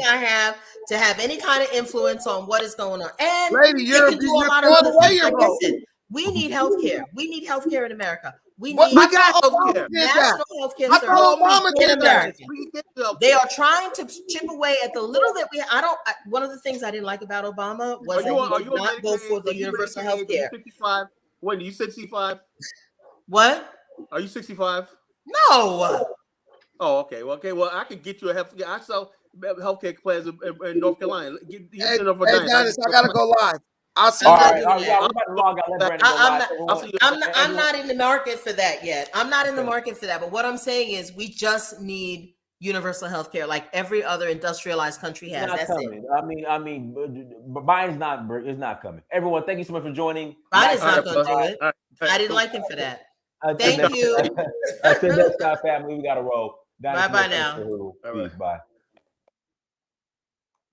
I have to have any kind of influence on what is going on. And lady, you're throwing away your vote. We need healthcare. We need healthcare in America. We What- need We got Obama healthcare. did that. national healthcare I service thought Obama in did that. America. We get healthcare. They are trying to chip away at the little that we. One of the things I didn't like about Obama was that he did not go for the universal health care. 65? When you 65? What? Are you 65? No. Oh, okay. Well, I could get you a health. I sell healthcare plans in North Carolina. Hey, Dennis, I gotta go live. I'll see All you. right, all right, yeah, we're about to log out. Let Brandon go live. I'll see you. I'm not in the market for that yet. I'm not in the market for that. But what I'm saying is, we just need universal health care like every other industrialized country has. Not That's coming. it. I mean, Biden's not. It's not coming. Everyone, thank you so much for joining. Biden's All not right, going to do it. all right. I didn't like him for that. Until Thank you. Until next time, family, we gotta roll. Bye-bye now. All right. Peace. Bye.